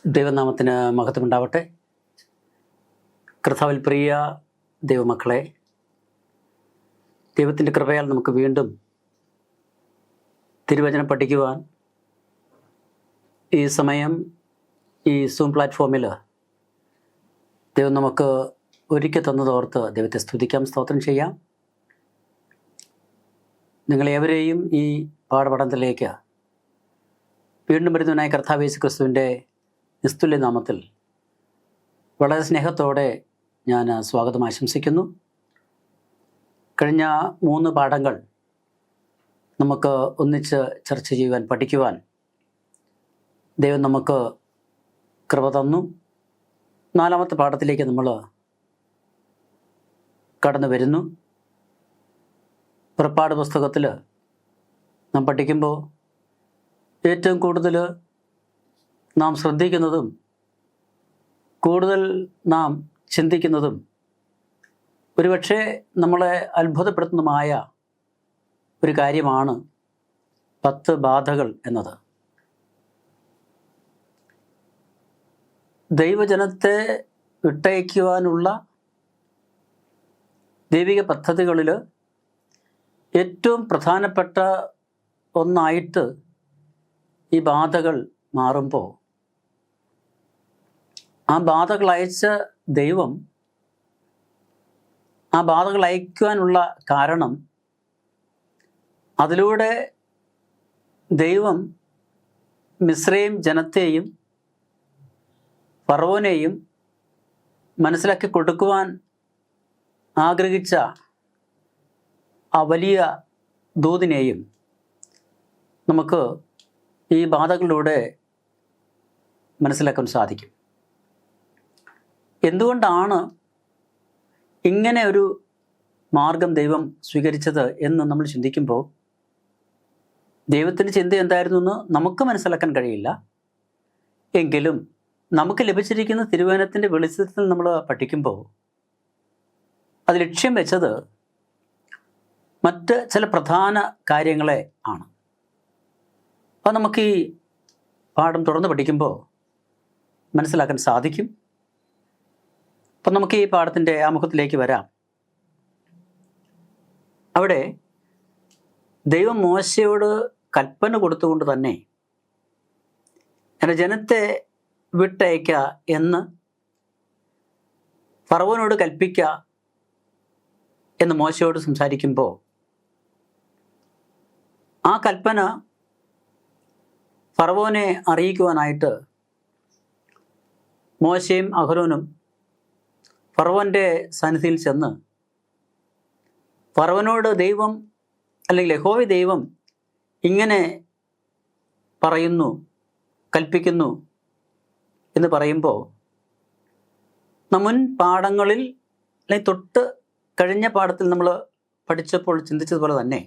ദൈവനാമത്തിന് മഹത്വമുണ്ടാവട്ടെ. കർത്താവിൽ പ്രിയ ദൈവമക്കളെ, ദൈവത്തിൻ്റെ കൃപയാൽ നമുക്ക് വീണ്ടും തിരുവചനം പഠിക്കുവാൻ ഈ സമയം ഈ സൂം പ്ലാറ്റ്ഫോമിൽ ദൈവം നമുക്ക് ഒരുക്കി തന്നതോർത്ത് ദൈവത്തെ സ്തുതിക്കാം, സ്തോത്രം ചെയ്യാം. നിങ്ങളേവരെയും ഈ പാഠപഠനത്തിലേക്ക് വീണ്ടും വരുന്നതിനായി കർത്താവ് യേശു ക്രിസ്തുവിൻ്റെ നിസ്തുല്യ നാമത്തിൽ വളരെ സ്നേഹത്തോടെ ഞാൻ സ്വാഗതം ആശംസിക്കുന്നു. കഴിഞ്ഞ 3 പാഠങ്ങൾ നമുക്ക് ഒന്നിച്ച് ചർച്ച ചെയ്യുവാൻ, പഠിക്കുവാൻ ദൈവം നമുക്ക് കൃപ തന്നു. 4ാമത്തെ പാഠത്തിലേക്ക് നമ്മൾ കടന്നു വരുന്നു. പുറപ്പാട് പുസ്തകത്തിൽ നാം പഠിക്കുമ്പോൾ ഏറ്റവും കൂടുതൽ നാം ശ്രദ്ധിക്കുന്നതും കൂടുതൽ നാം ചിന്തിക്കുന്നതും ഒരുപക്ഷെ നമ്മളെ അത്ഭുതപ്പെടുത്തുന്നതുമായ ഒരു കാര്യമാണ് 10 ബാധകൾ എന്നത്. ദൈവജനത്തെ വിട്ടയക്കുവാനുള്ള ദൈവിക പദ്ധതികളിൽ ഏറ്റവും പ്രധാനപ്പെട്ട ഒന്നായിട്ട് ഈ ബാധകൾ മാറുമ്പോൾ ആ ബാധകൾ അയച്ച ദൈവം ആ ബാധകൾ അയക്കുവാനുള്ള കാരണം അതിലൂടെ ദൈവം മിസ്രയീം ജനത്തെയും ഫറവോനെയും മനസ്സിലാക്കി കൊടുക്കുവാൻ ആഗ്രഹിച്ച ആ വലിയ ദൂതിനെയും നമുക്ക് ഈ ബാധകളിലൂടെ മനസ്സിലാക്കാൻ സാധിക്കും. എന്തുകൊണ്ടാണ് ഇങ്ങനെ ഒരു മാർഗം ദൈവം സ്വീകരിച്ചത് എന്ന് നമ്മൾ ചിന്തിക്കുമ്പോൾ ദൈവത്തിൻ്റെ ചിന്ത എന്തായിരുന്നു എന്ന് നമുക്ക് മനസ്സിലാക്കാൻ കഴിയില്ല. എങ്കിലും നമുക്ക് ലഭിച്ചിരിക്കുന്ന തിരുവചനത്തിൻ്റെ വെളിച്ചത്തിൽ നമ്മൾ പഠിക്കുമ്പോൾ അത് ലക്ഷ്യം വെച്ചത് മറ്റ് ചില പ്രധാന കാര്യങ്ങളെ ആണ്. അപ്പോൾ നമുക്ക് ഈ പാഠം തുടർന്ന് പഠിക്കുമ്പോൾ മനസ്സിലാക്കാൻ സാധിക്കും. അപ്പം നമുക്ക് ഈ പാഠത്തിൻ്റെ ആമുഖത്തിലേക്ക് വരാം. അവിടെ ദൈവം മോശയോട് കൽപ്പന കൊടുത്തുകൊണ്ട് തന്നെ എൻ്റെ ജനത്തെ വിട്ടയക്കുക എന്ന് ഫറവോനോട് കൽപ്പിക്കുക എന്ന് മോശയോട് സംസാരിക്കുമ്പോൾ ആ കൽപ്പന ഫറവോനെ അറിയിക്കുവാനായിട്ട് മോശയും അഹരോനും ഫറവോൻ്റെ സന്നിധിയിൽ ചെന്ന് ഫറവോനോട് ദൈവം അല്ലെങ്കിൽ യഹോവ ദൈവം ഇങ്ങനെ പറയുന്നു, കൽപ്പിക്കുന്നു എന്ന് പറയുമ്പോൾ മുൻ പാഠങ്ങളിൽ അല്ലെങ്കിൽ തൊട്ട് കഴിഞ്ഞ പാഠത്തിൽ നമ്മൾ പഠിച്ചപ്പോൾ ചിന്തിച്ചതുപോലെ തന്നെ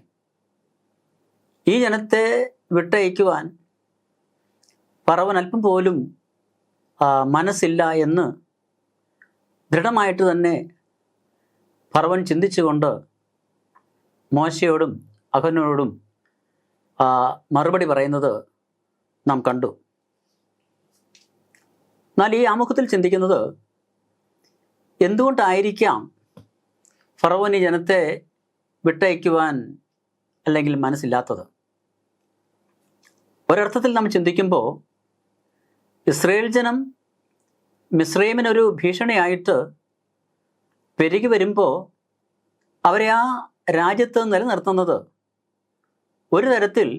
ഈ ജനത്തെ വിട്ടയക്കുവാൻ ഫറവോൻ അല്പം പോലും മനസ്സില്ല എന്ന് ദൃഢമായിട്ട് തന്നെ ഫറവോൻ ചിന്തിച്ചുകൊണ്ട് മോശയോടും അഹരോനോടും മറുപടി പറയുന്നത് നാം കണ്ടു. എന്നാൽ ഈ ആമുഖത്തിൽ ചിന്തിക്കുന്നത് എന്തുകൊണ്ടായിരിക്കാം ഫറവോൻ ഈ ജനത്തെ വിട്ടയക്കുവാൻ അല്ലെങ്കിൽ മനസ്സില്ലാത്തത്? ഒരർത്ഥത്തിൽ നാം ചിന്തിക്കുമ്പോൾ ഇസ്രായേൽ ജനം മിസ്രയീമിനൊരു ഭീഷണിയായിട്ട് പെരുകി വരുമ്പോൾ അവരെ ആ രാജ്യത്ത് നിലനിർത്തുന്നത് ഒരു തരത്തിൽ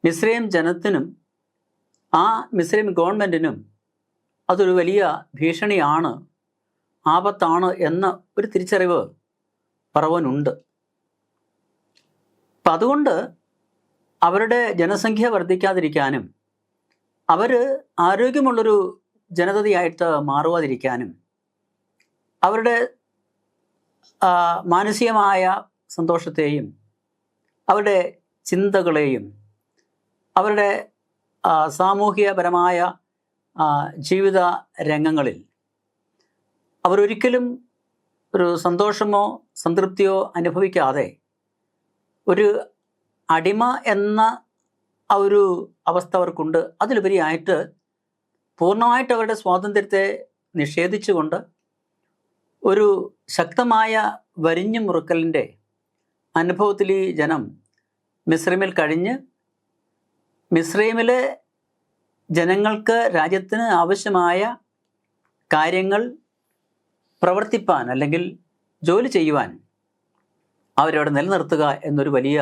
മിസ്രയീം ജനത്തിനും ആ മിസ്രയീം ഗവൺമെൻറ്റിനും അതൊരു വലിയ ഭീഷണിയാണ്, ആപത്താണ് എന്ന ഒരു തിരിച്ചറിവ് ഫറവോനുണ്ട്. അപ്പം അതുകൊണ്ട് അവരുടെ ജനസംഖ്യ വർദ്ധിക്കാതിരിക്കാനും അവർ ആരോഗ്യമുള്ളൊരു ജനതയായിട്ട് മാറുവാതിരിക്കാനും അവരുടെ മാനസികമായ സന്തോഷത്തെയും അവരുടെ ചിന്തകളെയും അവരുടെ സാമൂഹികപരമായ ജീവിത രംഗങ്ങളിൽ അവരൊരിക്കലും ഒരു സന്തോഷമോ സംതൃപ്തിയോ അനുഭവിക്കാതെ ഒരു അടിമ എന്ന ആ ഒരു അവസ്ഥ അവർക്കുണ്ട്. അതിലുപരിയായിട്ട് പൂർണ്ണമായിട്ട് അവരുടെ സ്വാതന്ത്ര്യത്തെ നിഷേധിച്ചുകൊണ്ട് ഒരു ശക്തമായ വരിഞ്ഞു മുറുക്കലിൻ്റെ അനുഭവത്തിൽ ഈ ജനം മിസ്രൈമിൽ കഴിഞ്ഞ് മിസ്രൈമിലെ ജനങ്ങൾക്ക് രാജ്യത്തിന് ആവശ്യമായ കാര്യങ്ങൾ പ്രവർത്തിപ്പാൻ അല്ലെങ്കിൽ ജോലി ചെയ്യുവാൻ അവരവിടെ നിലനിർത്തുക എന്നൊരു വലിയ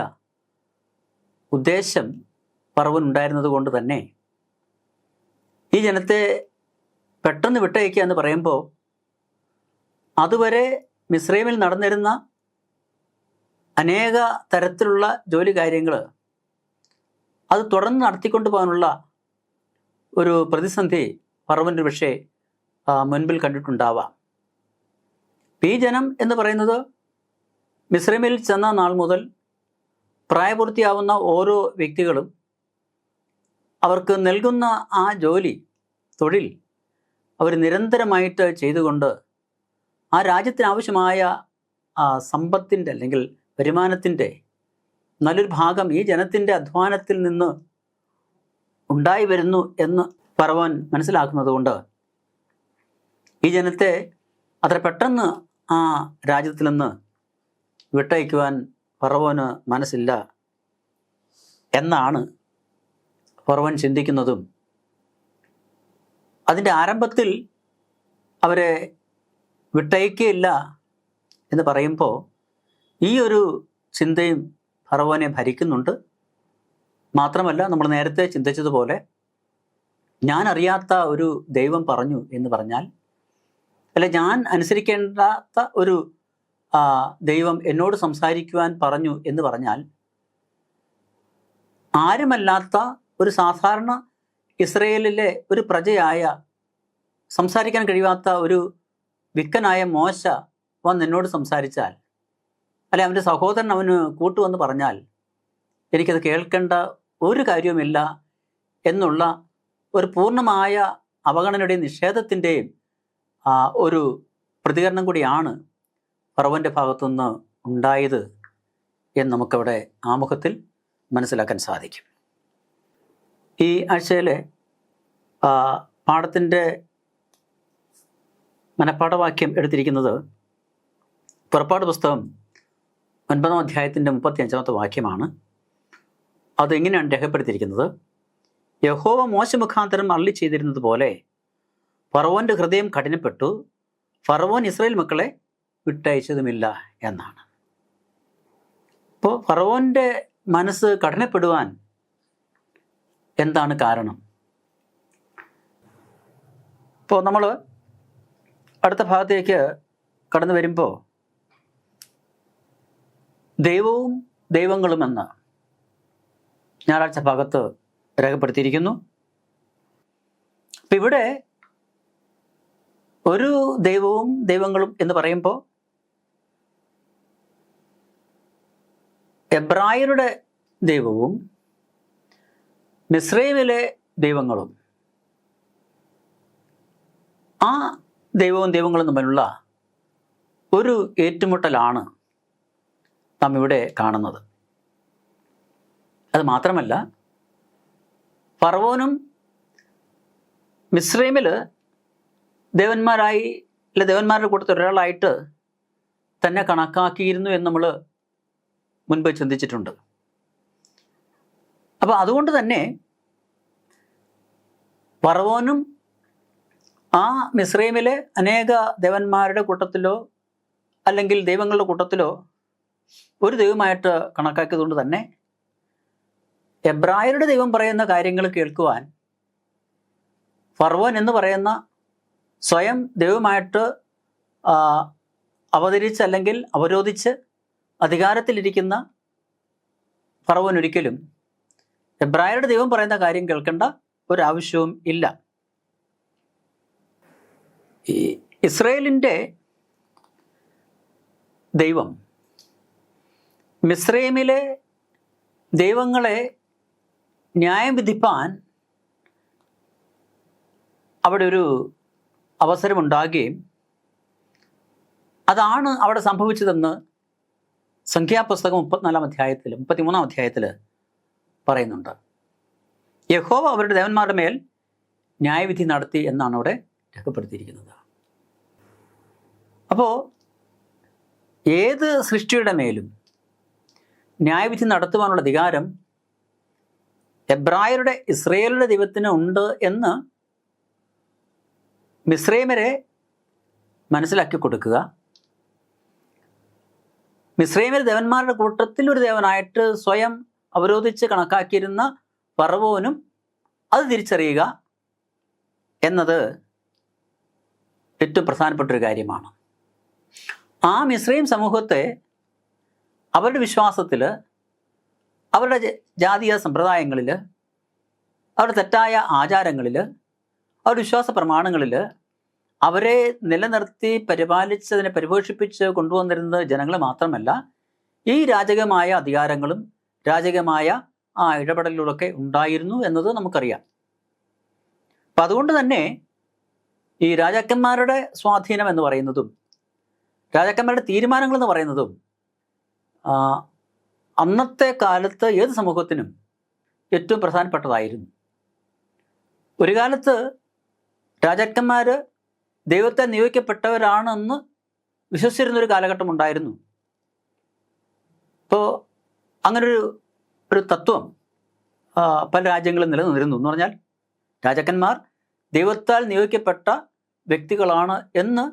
ഉദ്ദേശം ഫറവോനുണ്ടായിരുന്നത് കൊണ്ട് തന്നെ ഈ ജനത്തെ പെട്ടെന്ന് വിട്ടയക്കുക എന്ന് പറയുമ്പോൾ അതുവരെ മിസ്രൈമിൽ നടന്നിരുന്ന അനേക തരത്തിലുള്ള ജോലി കാര്യങ്ങൾ അത് തുടർന്ന് നടത്തിക്കൊണ്ടു പോകാനുള്ള ഒരു പ്രതിസന്ധി ഫറവോൻ്റെ പക്ഷേ മുൻപിൽ കണ്ടിട്ടുണ്ടാവാം. ഈ ജനം എന്ന് പറയുന്നത് മിസ്രൈമിൽ ചെന്ന നാൾ മുതൽ പ്രായപൂർത്തിയാവുന്ന ഓരോ വ്യക്തികളും അവർക്ക് നൽകുന്ന ആ ജോലി തൊഴിൽ അവർ നിരന്തരമായിട്ട് ചെയ്തുകൊണ്ട് ആ രാജ്യത്തിന് ആവശ്യമായ സമ്പത്തിൻ്റെ അല്ലെങ്കിൽ വരുമാനത്തിൻ്റെ നല്ലൊരു ഭാഗം ഈ ജനത്തിൻ്റെ അധ്വാനത്തിൽ നിന്ന് ഉണ്ടായി വരുന്നു എന്ന് ഫറവോൻ മനസ്സിലാക്കുന്നത് കൊണ്ട് ഈ ജനത്തെ അത്ര പെട്ടെന്ന് ആ രാജ്യത്തിൽ നിന്ന് വിട്ടയക്കുവാൻ ഫറവോന് മനസ്സില്ല എന്നാണ് ഫറവോൻ ചിന്തിക്കുന്നതും. അതിൻ്റെ ആരംഭത്തിൽ അവരെ വിട്ടയക്കുകയില്ല എന്ന് പറയുമ്പോൾ ഈ ഒരു ചിന്തയും ഫറവോനെ ഭരിക്കുന്നുണ്ട്. മാത്രമല്ല, നമ്മൾ നേരത്തെ ചിന്തിച്ചതുപോലെ ഞാൻ അറിയാത്ത ഒരു ദൈവം പറഞ്ഞു എന്ന് പറഞ്ഞാൽ, അല്ലെ ഞാൻ അനുസരിക്കേണ്ടാത്ത ഒരു ദൈവം എന്നോട് സംസാരിക്കുവാൻ പറഞ്ഞു എന്ന് പറഞ്ഞാൽ, ആരുമല്ലാത്ത ഒരു സാധാരണ ഇസ്രയേലിലെ ഒരു പ്രജയായ സംസാരിക്കാൻ കഴിയാത്ത ഒരു വിക്കനായ മോശ വന്ന് എന്നോട് സംസാരിച്ചാൽ, അല്ലെ അവൻ്റെ സഹോദരൻ അവന് കൂട്ടുവന്ന് പറഞ്ഞാൽ എനിക്കത് കേൾക്കേണ്ട ഒരു കാര്യവുമില്ല എന്നുള്ള ഒരു പൂർണ്ണമായ അവഗണനയുടെയും നിഷേധത്തിൻ്റെയും ഒരു പ്രതികരണം കൂടിയാണ് ഫറവോൻ്റെ ഭാഗത്തുനിന്ന് ഉണ്ടായത് എന്ന് നമുക്കവിടെ ആമുഖത്തിൽ മനസ്സിലാക്കാൻ സാധിക്കും. ഈ ആഴ്ചയിലെ പാഠത്തിൻ്റെ മനഃപ്പാഠവാക്യം എടുത്തിരിക്കുന്നത് പുറപ്പാട് പുസ്തകം 9-ാം അധ്യായത്തിൻ്റെ 35-ാമത്തെ വാക്യമാണ്. അതെങ്ങനെയാണ് രേഖപ്പെടുത്തിയിരിക്കുന്നത്? യഹോവ മോശ മുഖാന്തരം അരുളി ചെയ്തിരുന്നത് പോലെ ഫറവോൻ്റെ ഹൃദയം കഠിനപ്പെട്ടു, ഫറവോൻ ഇസ്രായേൽ മക്കളെ വിട്ടയച്ചതുമില്ല എന്നാണ്. അപ്പോൾ ഫറവോൻ്റെ മനസ്സ് കഠിനപ്പെടുവാൻ എന്താണ് കാരണം? ഇപ്പോൾ നമ്മൾ അടുത്ത ഭാഗത്തേക്ക് കടന്നു വരുമ്പോൾ ദൈവവും ദൈവങ്ങളുമെന്ന് ഞായറാഴ്ച ഭാഗത്ത് രേഖപ്പെടുത്തിയിരിക്കുന്നു. അപ്പം ഇവിടെ ഒരു ദൈവവും ദൈവങ്ങളും എന്ന് പറയുമ്പോൾ എബ്രായരുടെ ദൈവവും മിസ്രൈമിലെ ദൈവങ്ങളും, ആ ദൈവവും ദൈവങ്ങളും തമ്മിലുള്ള ഒരു ഏറ്റുമുട്ടലാണ് നാം ഇവിടെ കാണുന്നത്. അത് മാത്രമല്ല, ഫറവോനും മിസ്രൈമിൽ ദേവന്മാരായി അല്ലെ ദേവന്മാരുടെ കൂട്ടത്തിൽ ഒരാളായിട്ട് തന്നെ കണക്കാക്കിയിരുന്നു എന്ന് നമ്മൾ മുൻപ് ചിന്തിച്ചിട്ടുണ്ട്. അപ്പോൾ അതുകൊണ്ട് തന്നെ ഫറവോനും ആ മിസ്രൈമിലെ അനേക ദേവന്മാരുടെ കൂട്ടത്തിലോ അല്ലെങ്കിൽ ദൈവങ്ങളുടെ കൂട്ടത്തിലോ ഒരു ദൈവമായിട്ട് കണക്കാക്കിയതുകൊണ്ട് തന്നെ എബ്രായരുടെ ദൈവം പറയുന്ന കാര്യങ്ങൾ കേൾക്കുവാൻ ഫറവോൻ എന്ന് പറയുന്ന സ്വയം ദൈവമായിട്ട് അവതരിച്ച് അല്ലെങ്കിൽ അവരോധിച്ച് അധികാരത്തിലിരിക്കുന്ന ഫറവോൻ ഒരിക്കലും എബ്രായരുടെ ദൈവം പറയുന്ന കാര്യം കേൾക്കേണ്ട ഒരാവശ്യവും ഇല്ല. ഈ ഇസ്രയേലിൻ്റെ ദൈവം മിസ്രൈമിലെ ദൈവങ്ങളെ ന്യായം വിധിപ്പാൻ അവിടെ ഒരു അവസരമുണ്ടാകുകയും അതാണ് അവിടെ സംഭവിച്ചതെന്ന് സംഖ്യാപുസ്തകം 33-ാം അധ്യായത്തിൽ പറയുന്നുണ്ട്. യഹോവ അവരുടെ ദേവന്മാരുടെ മേൽ ന്യായവിധി നടത്തി എന്നാണ് അവിടെ രേഖപ്പെടുത്തിയിരിക്കുന്നത്. അപ്പോൾ ഏത് സൃഷ്ടിയുടെ മേലും ന്യായവിധി നടത്തുവാനുള്ള അധികാരം എബ്രായരുടെ ഇസ്രയേലിൻ്റെ ദൈവത്തിന് ഉണ്ട് എന്ന് മിസ്രൈമ്യരെ മനസ്സിലാക്കി കൊടുക്കുക. മിസ്രൈമ്യർ ദേവന്മാരുടെ കൂട്ടത്തിൽ ഒരു ദേവനായിട്ട് സ്വയം അവരോധിച്ച് കണക്കാക്കിയിരുന്ന ഫറവോനും അത് തിരിച്ചറിയുക എന്നത് ഏറ്റവും പ്രധാനപ്പെട്ടൊരു കാര്യമാണ്. ആ മിസ്രൈം സമൂഹത്തെ അവരുടെ വിശ്വാസത്തിൽ, അവരുടെ ജാതീയ സമ്പ്രദായങ്ങളിൽ, അവരുടെ തെറ്റായ ആചാരങ്ങളിൽ, അവരുടെ വിശ്വാസ പ്രമാണങ്ങളിൽ അവരെ നിലനിർത്തി പരിപാലിച്ചതിനെ പരിപോഷിപ്പിച്ച് കൊണ്ടുവന്നിരുന്നത് ജനങ്ങൾ മാത്രമല്ല, ഈ രാജകമായ അധികാരങ്ങളും രാജകമായ ആ ഇടപെടലുകളൊക്കെ ഉണ്ടായിരുന്നു എന്നത് നമുക്കറിയാം. അപ്പം അതുകൊണ്ട് തന്നെ ഈ രാജാക്കന്മാരുടെ സ്വാധീനം എന്ന് പറയുന്നതും രാജാക്കന്മാരുടെ തീരുമാനങ്ങൾ എന്ന് പറയുന്നതും അന്നത്തെ കാലത്ത് ഏത് സമൂഹത്തിനും ഏറ്റവും പ്രധാനപ്പെട്ടതായിരുന്നു. ഒരു കാലത്ത് രാജാക്കന്മാർ ദൈവത്തെ നിയോഗിക്കപ്പെട്ടവരാണെന്ന് വിശ്വസിച്ചിരുന്നൊരു കാലഘട്ടം ഉണ്ടായിരുന്നു. അപ്പോൾ അങ്ങനൊരു തത്വം പല രാജ്യങ്ങളും നിലനിന്നിരുന്നു. എന്ന് പറഞ്ഞാൽ രാജാക്കന്മാർ ദൈവത്താൽ നിയോഗിക്കപ്പെട്ട വ്യക്തികളാണ് എന്ന്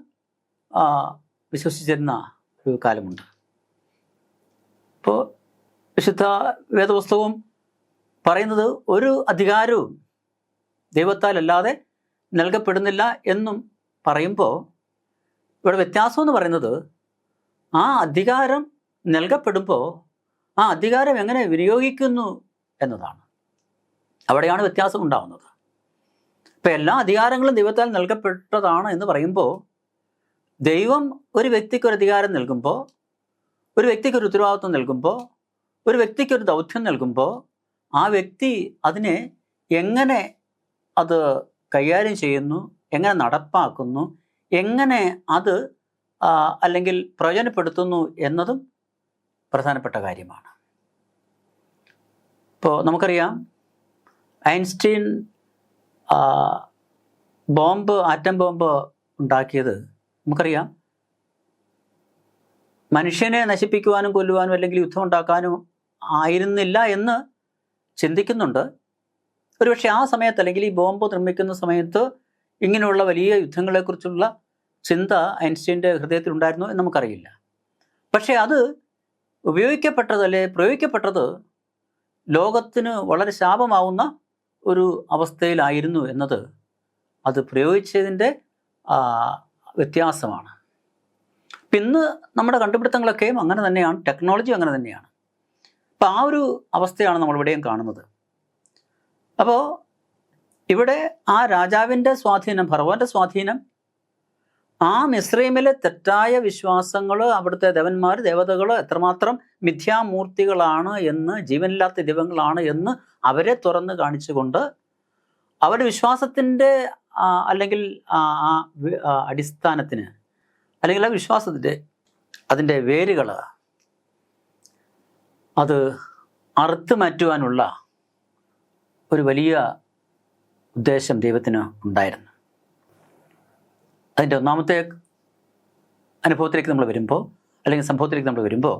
വിശ്വസിച്ചിരുന്ന ഒരു കാലമുണ്ട്. ഇപ്പോൾ വിശുദ്ധ വേദപുസ്തകവും പറയുന്നത് ഒരു അധികാരവും ദൈവത്താൽ അല്ലാതെ നൽകപ്പെടുന്നില്ല എന്നും പറയുമ്പോൾ ഇവിടെ വ്യത്യാസം എന്ന് പറയുന്നത് ആ അധികാരം നൽകപ്പെടുമ്പോൾ ആ അധികാരം എങ്ങനെ വിനിയോഗിക്കുന്നു എന്നതാണ്. അവിടെയാണ് വ്യത്യാസം ഉണ്ടാവുന്നത്. ഇപ്പം എല്ലാ അധികാരങ്ങളും ദൈവത്താൽ നൽകപ്പെട്ടതാണ് എന്ന് പറയുമ്പോൾ ദൈവം ഒരു വ്യക്തിക്ക് ഒരു അധികാരം നൽകുമ്പോൾ, ഒരു വ്യക്തിക്ക് ഒരു ഉത്തരവാദിത്വം നൽകുമ്പോൾ, ഒരു വ്യക്തിക്ക് ഒരു ദൗത്യം നൽകുമ്പോൾ ആ വ്യക്തി അതിനെ എങ്ങനെ അത് കൈകാര്യം ചെയ്യുന്നു, എങ്ങനെ നടപ്പാക്കുന്നു, എങ്ങനെ അത് അല്ലെങ്കിൽ പ്രയോജനപ്പെടുത്തുന്നു എന്നതും പ്രധാനപ്പെട്ട കാര്യമാണ്. ഇപ്പോൾ നമുക്കറിയാം ഐൻസ്റ്റീൻ ആറ്റം ബോംബ് ഉണ്ടാക്കിയത് നമുക്കറിയാം മനുഷ്യനെ നശിപ്പിക്കുവാനും കൊല്ലുവാനും അല്ലെങ്കിൽ യുദ്ധം ഉണ്ടാക്കാനും ആയിരുന്നില്ല എന്ന് ചിന്തിക്കുന്നുണ്ട്. ഒരുപക്ഷെ ആ സമയത്ത് അല്ലെങ്കിൽ ഈ ബോംബ് നിർമ്മിക്കുന്ന സമയത്ത് ഇങ്ങനെയുള്ള വലിയ യുദ്ധങ്ങളെക്കുറിച്ചുള്ള ചിന്ത ഐൻസ്റ്റീൻ്റെ ഹൃദയത്തിൽ ഉണ്ടായിരുന്നു എന്ന് നമുക്കറിയില്ല. പക്ഷേ അത് പ്രയോഗിക്കപ്പെട്ടത് ലോകത്തിന് വളരെ ശാപമാവുന്ന ഒരു അവസ്ഥയിലായിരുന്നു എന്നത് അത് പ്രയോഗിച്ചതിൻ്റെ വ്യത്യാസമാണ്. ഇന്ന് നമ്മുടെ കണ്ടുപിടുത്തങ്ങളൊക്കെയും അങ്ങനെ തന്നെയാണ്, ടെക്നോളജി അങ്ങനെ തന്നെയാണ്. അപ്പം ആ ഒരു അവസ്ഥയാണ് നമ്മളിവിടെയും കാണുന്നത്. അപ്പോൾ ഇവിടെ ആ രാജാവിൻ്റെ സ്വാധീനം, ഫറവോൻ്റെ സ്വാധീനം, ആ മിസ്രൈമിലെ തെറ്റായ വിശ്വാസങ്ങൾ, അവിടുത്തെ ദേവന്മാർ ദേവതകൾ എത്രമാത്രം മിഥ്യാമൂർത്തികളാണ് എന്ന്, ജീവനില്ലാത്ത ദൈവങ്ങളാണ് എന്ന് അവരെ തുറന്ന് കാണിച്ചുകൊണ്ട് അവരുടെ വിശ്വാസത്തിൻ്റെ അല്ലെങ്കിൽ അടിസ്ഥാനത്തിന് അല്ലെങ്കിൽ ആ വിശ്വാസത്തിൻ്റെ അതിൻ്റെ വേരുകൾ അത് അറുത്ത് മാറ്റുവാനുള്ള ഒരു വലിയ ഉദ്ദേശം ദൈവത്തിന് ഉണ്ടായിരുന്നു. അതിൻ്റെ ഒന്നാമത്തെ അനുഭവത്തിലേക്ക് നമ്മൾ വരുമ്പോൾ അല്ലെങ്കിൽ സംഭവത്തിലേക്ക് നമ്മൾ വരുമ്പോൾ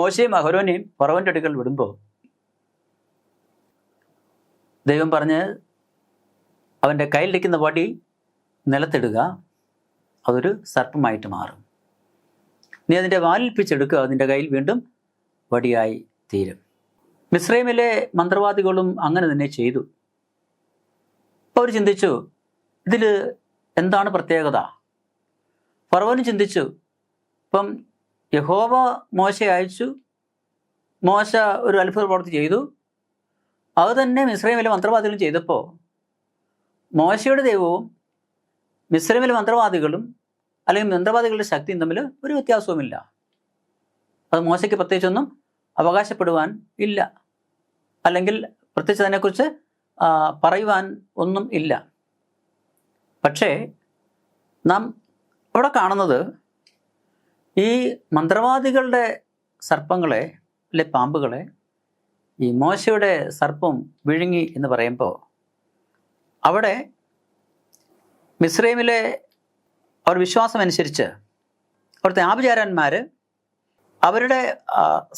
മോശയും അഹരോനെയും ഫറവോൻ്റെ അടുക്കൽ വിടുമ്പോൾ ദൈവം പറഞ്ഞ് അവൻ്റെ കയ്യിലിരിക്കുന്ന വടി നിലത്തിടുക, അതൊരു സർപ്പമായിട്ട് മാറും. നീ അതിൻ്റെ വാലിൽ പിച്ചെടുക്കുക, അതിൻ്റെ കയ്യിൽ വീണ്ടും വടിയായി തീരും. മിസ്രൈമിലെ മന്ത്രവാദികളും അങ്ങനെ തന്നെ ചെയ്തു. അപ്പോൾ അവർ ചിന്തിച്ചു, ഇതിൽ എന്താണ് പ്രത്യേകത? ഫറവോനും ചിന്തിച്ചു, ഇപ്പം യഹോവ മോശയെ അയച്ചു, മോശ ഒരു അത്ഭുത പ്രവൃത്തി ചെയ്തു, അത് തന്നെ മിസ്രൈമിലെ മന്ത്രവാദികളും ചെയ്തപ്പോൾ മോശയുടെ ദൈവവും മിസ്രൈമിലെ മന്ത്രവാദികളും അല്ലെങ്കിൽ മന്ത്രവാദികളുടെ ശക്തിയും തമ്മിൽ ഒരു വ്യത്യാസവുമില്ല. അത് മോശയ്ക്ക് പ്രത്യേകിച്ചൊന്നും അവകാശപ്പെടുവാൻ ഇല്ല, അല്ലെങ്കിൽ പ്രത്യേകിച്ച് അതിനെക്കുറിച്ച് പറയുവാൻ ഒന്നും ഇല്ല. പക്ഷേ നാം അവിടെ കാണുന്നത് ഈ മന്ത്രവാദികളുടെ സർപ്പങ്ങളെ അല്ലെ പാമ്പുകളെ ഈ മോശയുടെ സർപ്പം വിഴുങ്ങി എന്ന് പറയുമ്പോൾ അവിടെ മിസ്രൈമിലെ അവർ വിശ്വാസമനുസരിച്ച് അവിടുത്തെ ആഭിചാരന്മാർ അവരുടെ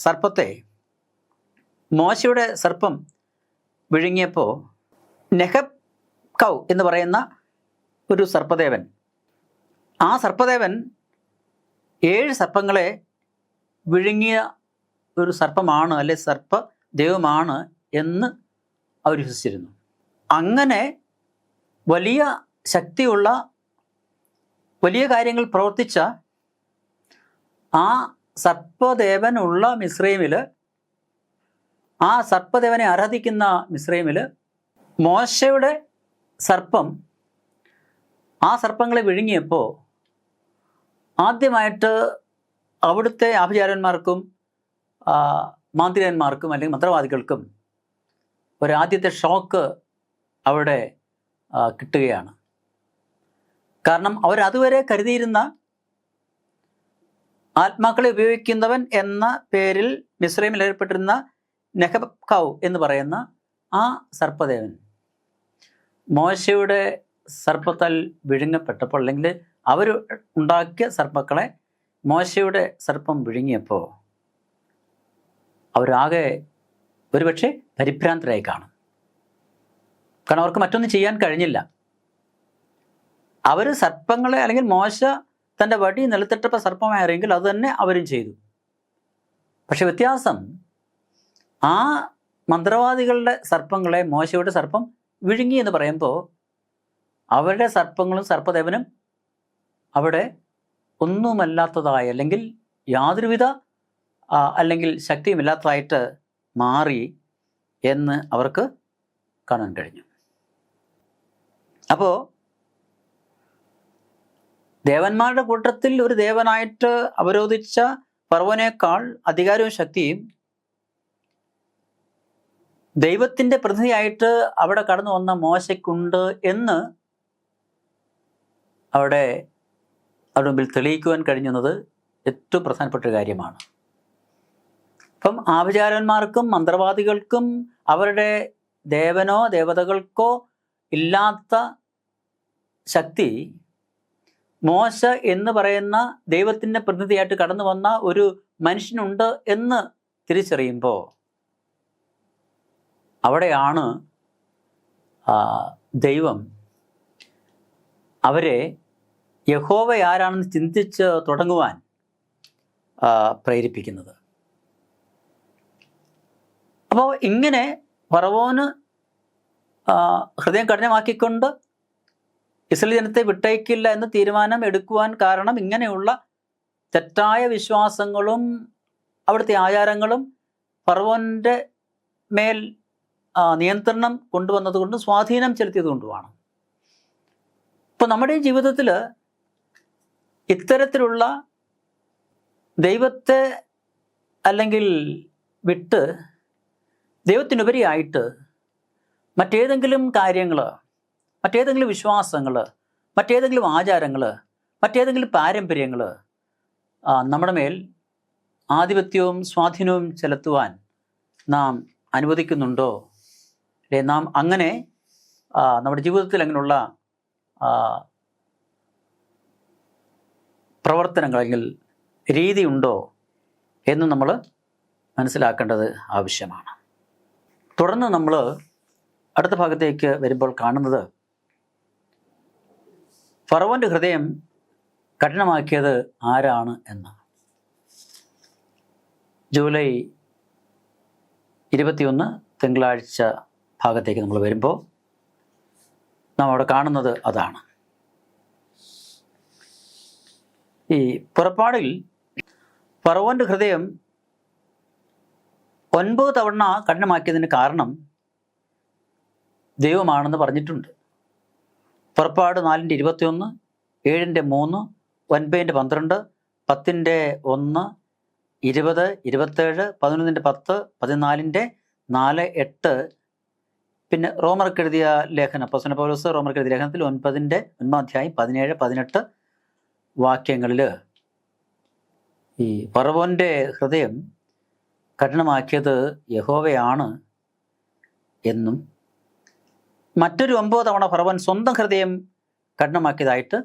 സർപ്പത്തെ, മോശയുടെ സർപ്പം വിഴുങ്ങിയപ്പോൾ നെഹബ് കൗ എന്ന് പറയുന്ന ഒരു സർപ്പദേവൻ, ആ സർപ്പദേവൻ 7 സർപ്പങ്ങളെ വിഴുങ്ങിയ ഒരു സർപ്പമാണ്, അല്ലെ സർപ്പ ദൈവമാണ് എന്ന് അവർ വിശ്വസിച്ചിരുന്നു. അങ്ങനെ വലിയ ശക്തിയുള്ള വലിയ കാര്യങ്ങൾ പ്രവർത്തിച്ച ആ സർപ്പദേവനുള്ള മിസ്രൈമിൽ, ആ സർപ്പദേവനെ ആരാധിക്കുന്ന മിസ്രൈമിൽ മോശയുടെ സർപ്പം ആ സർപ്പങ്ങളെ വിഴുങ്ങിയപ്പോൾ ആദ്യമായിട്ട് അവിടുത്തെ ആഭിചാരന്മാർക്കും മാന്ത്രികന്മാർക്കും അല്ലെങ്കിൽ മന്ത്രവാദികൾക്കും ഒരാദ്യത്തെ ഷോക്ക് അവിടെ കിട്ടുകയാണ്. കാരണം അവരതുവരെ കരുതിയിരുന്ന ആത്മാക്കളെ ഉപയോഗിക്കുന്നവൻ എന്ന പേരിൽ മിസ്രൈമിൽ ഏർപ്പെട്ടിരുന്ന നെഹബ് കൗ എന്ന് പറയുന്ന ആ സർപ്പദേവൻ മോശയുടെ സർപ്പത്താൽ വിഴുങ്ങപ്പെട്ടപ്പോൾ, അല്ലെങ്കിൽ അവർ ഉണ്ടാക്കിയ സർപ്പക്കളെ മോശയുടെ സർപ്പം വിഴുങ്ങിയപ്പോൾ അവരാകെ ഒരുപക്ഷെ പരിഭ്രാന്തരായി കാണും. കാരണം അവർക്ക് മറ്റൊന്നും ചെയ്യാൻ കഴിഞ്ഞില്ല. അവർ സർപ്പങ്ങളെ, അല്ലെങ്കിൽ മോശ തൻ്റെ വടി നിലത്തിട്ടപ്പോൾ സർപ്പമായെങ്കിൽ അത് തന്നെ അവരും ചെയ്തു. പക്ഷെ വ്യത്യാസം, ആ മന്ത്രവാദികളുടെ സർപ്പങ്ങളെ മോശയുടെ സർപ്പം വിഴുങ്ങി എന്ന് പറയുമ്പോൾ അവരുടെ സർപ്പങ്ങളും സർപ്പദേവനും അവിടെ ഒന്നുമല്ലാത്തതായി, അല്ലെങ്കിൽ യാതൊരുവിധ അല്ലെങ്കിൽ ശക്തിയുമില്ലാത്തതായിട്ട് മാറി എന്ന് അവർക്ക് കാണാൻ കഴിഞ്ഞു. അപ്പോൾ ദേവന്മാരുടെ കൂട്ടത്തിൽ ഒരു ദേവനായിട്ട് അവരോധിച്ച ഫറവോനേക്കാൾ അധികാരവും ശക്തിയും ദൈവത്തിൻ്റെ പ്രതിനിധിയായിട്ട് അവിടെ കടന്നു വന്ന മോശയ്ക്കുണ്ട് എന്ന് അവിടെ അവരുടെ മുമ്പിൽ തെളിയിക്കുവാൻ കഴിഞ്ഞത് ഏറ്റവും പ്രധാനപ്പെട്ട ഒരു കാര്യമാണ്. അപ്പം ആഭിചാരന്മാർക്കും മന്ത്രവാദികൾക്കും അവരുടെ ദേവനോ ദേവതകൾക്കോ ഇല്ലാത്ത ശക്തി മോശ എന്ന് പറയുന്ന ദൈവത്തിൻ്റെ പ്രതിനിധിയായിട്ട് കടന്നു വന്ന ഒരു മനുഷ്യനുണ്ട് എന്ന് തിരിച്ചറിയുമ്പോൾ അവിടെയാണ് ദൈവം അവരെ യഹോവ ആരാണെന്ന് ചിന്തിച്ച് തുടങ്ങുവാൻ പ്രേരിപ്പിക്കുന്നത്. അപ്പോൾ ഇങ്ങനെ ഫറവോന് ഹൃദയം കഠിനമാക്കിക്കൊണ്ട് ഇസ്രായേൽ ജനത്തെ വിട്ടയക്കില്ല എന്ന് തീരുമാനം എടുക്കുവാൻ കാരണം ഇങ്ങനെയുള്ള തെറ്റായ വിശ്വാസങ്ങളും അവിടുത്തെ ആചാരങ്ങളും ഫറവോൻ്റെ മേൽ നിയന്ത്രണം കൊണ്ടുവന്നതുകൊണ്ടും സ്വാധീനം ചെലുത്തിയത് കൊണ്ടുമാണ്. ഇപ്പോൾ നമ്മുടെ ജീവിതത്തിൽ ഇത്തരത്തിലുള്ള ദൈവത്തെ അല്ലെങ്കിൽ വിട്ട് ദൈവത്തിനുപരിയായിട്ട് മറ്റേതെങ്കിലും കാര്യങ്ങൾ, മറ്റേതെങ്കിലും വിശ്വാസങ്ങൾ, മറ്റേതെങ്കിലും ആചാരങ്ങൾ, മറ്റേതെങ്കിലും പാരമ്പര്യങ്ങൾ നമ്മുടെ മേൽ ആധിപത്യവും സ്വാധീനവും ചെലുത്തുവാൻ നാം അനുവദിക്കുന്നുണ്ടോ? അല്ലെ നാം അങ്ങനെ നമ്മുടെ ജീവിതത്തിൽ അങ്ങനെയുള്ള പ്രവർത്തനങ്ങൾ അല്ലെങ്കിൽ രീതി ഉണ്ടോ എന്ന് നമ്മൾ മനസ്സിലാക്കേണ്ടത് ആവശ്യമാണ്. തുടർന്ന് നമ്മൾ അടുത്ത ഭാഗത്തേക്ക് വരുമ്പോൾ കാണുന്നത് ഫറവോൻ്റെ ഹൃദയം കഠിനമാക്കിയത് ആരാണ് എന്നാണ്. ജൂലൈ 21 തിങ്കളാഴ്ച ഭാഗത്തേക്ക് നമ്മൾ വരുമ്പോൾ നാം അവിടെ കാണുന്നത് അതാണ്. ഈ പുറപ്പാടിൽ ഫറവോൻ്റെ ഹൃദയം 9 തവണ കഠിനമാക്കിയതിന് കാരണം ദൈവമാണെന്ന് പറഞ്ഞിട്ടുണ്ട്. പുറപ്പാട് 4:21, 7:3, 9:12, 10:1, 20, 27, 11:10, 14:4, 8, പിന്നെ റോമർക്ക് എഴുതിയ ലേഖനം, അപ്പോസ്തലൻ പൗലോസ് റോമർക്ക് എഴുതിയ ലേഖനത്തിൽ 9-ാം അധ്യായം 17, 18 വാക്യങ്ങളിൽ ഈ ഫറവോൻ്റെ ഹൃദയം കഠിനമാക്കിയത് യഹോവയാണ് എന്നും മറ്റൊരു 9 തവണ ഫറവോൻ സ്വന്തം ഹൃദയം കഠിനമാക്കിയതായിട്ട്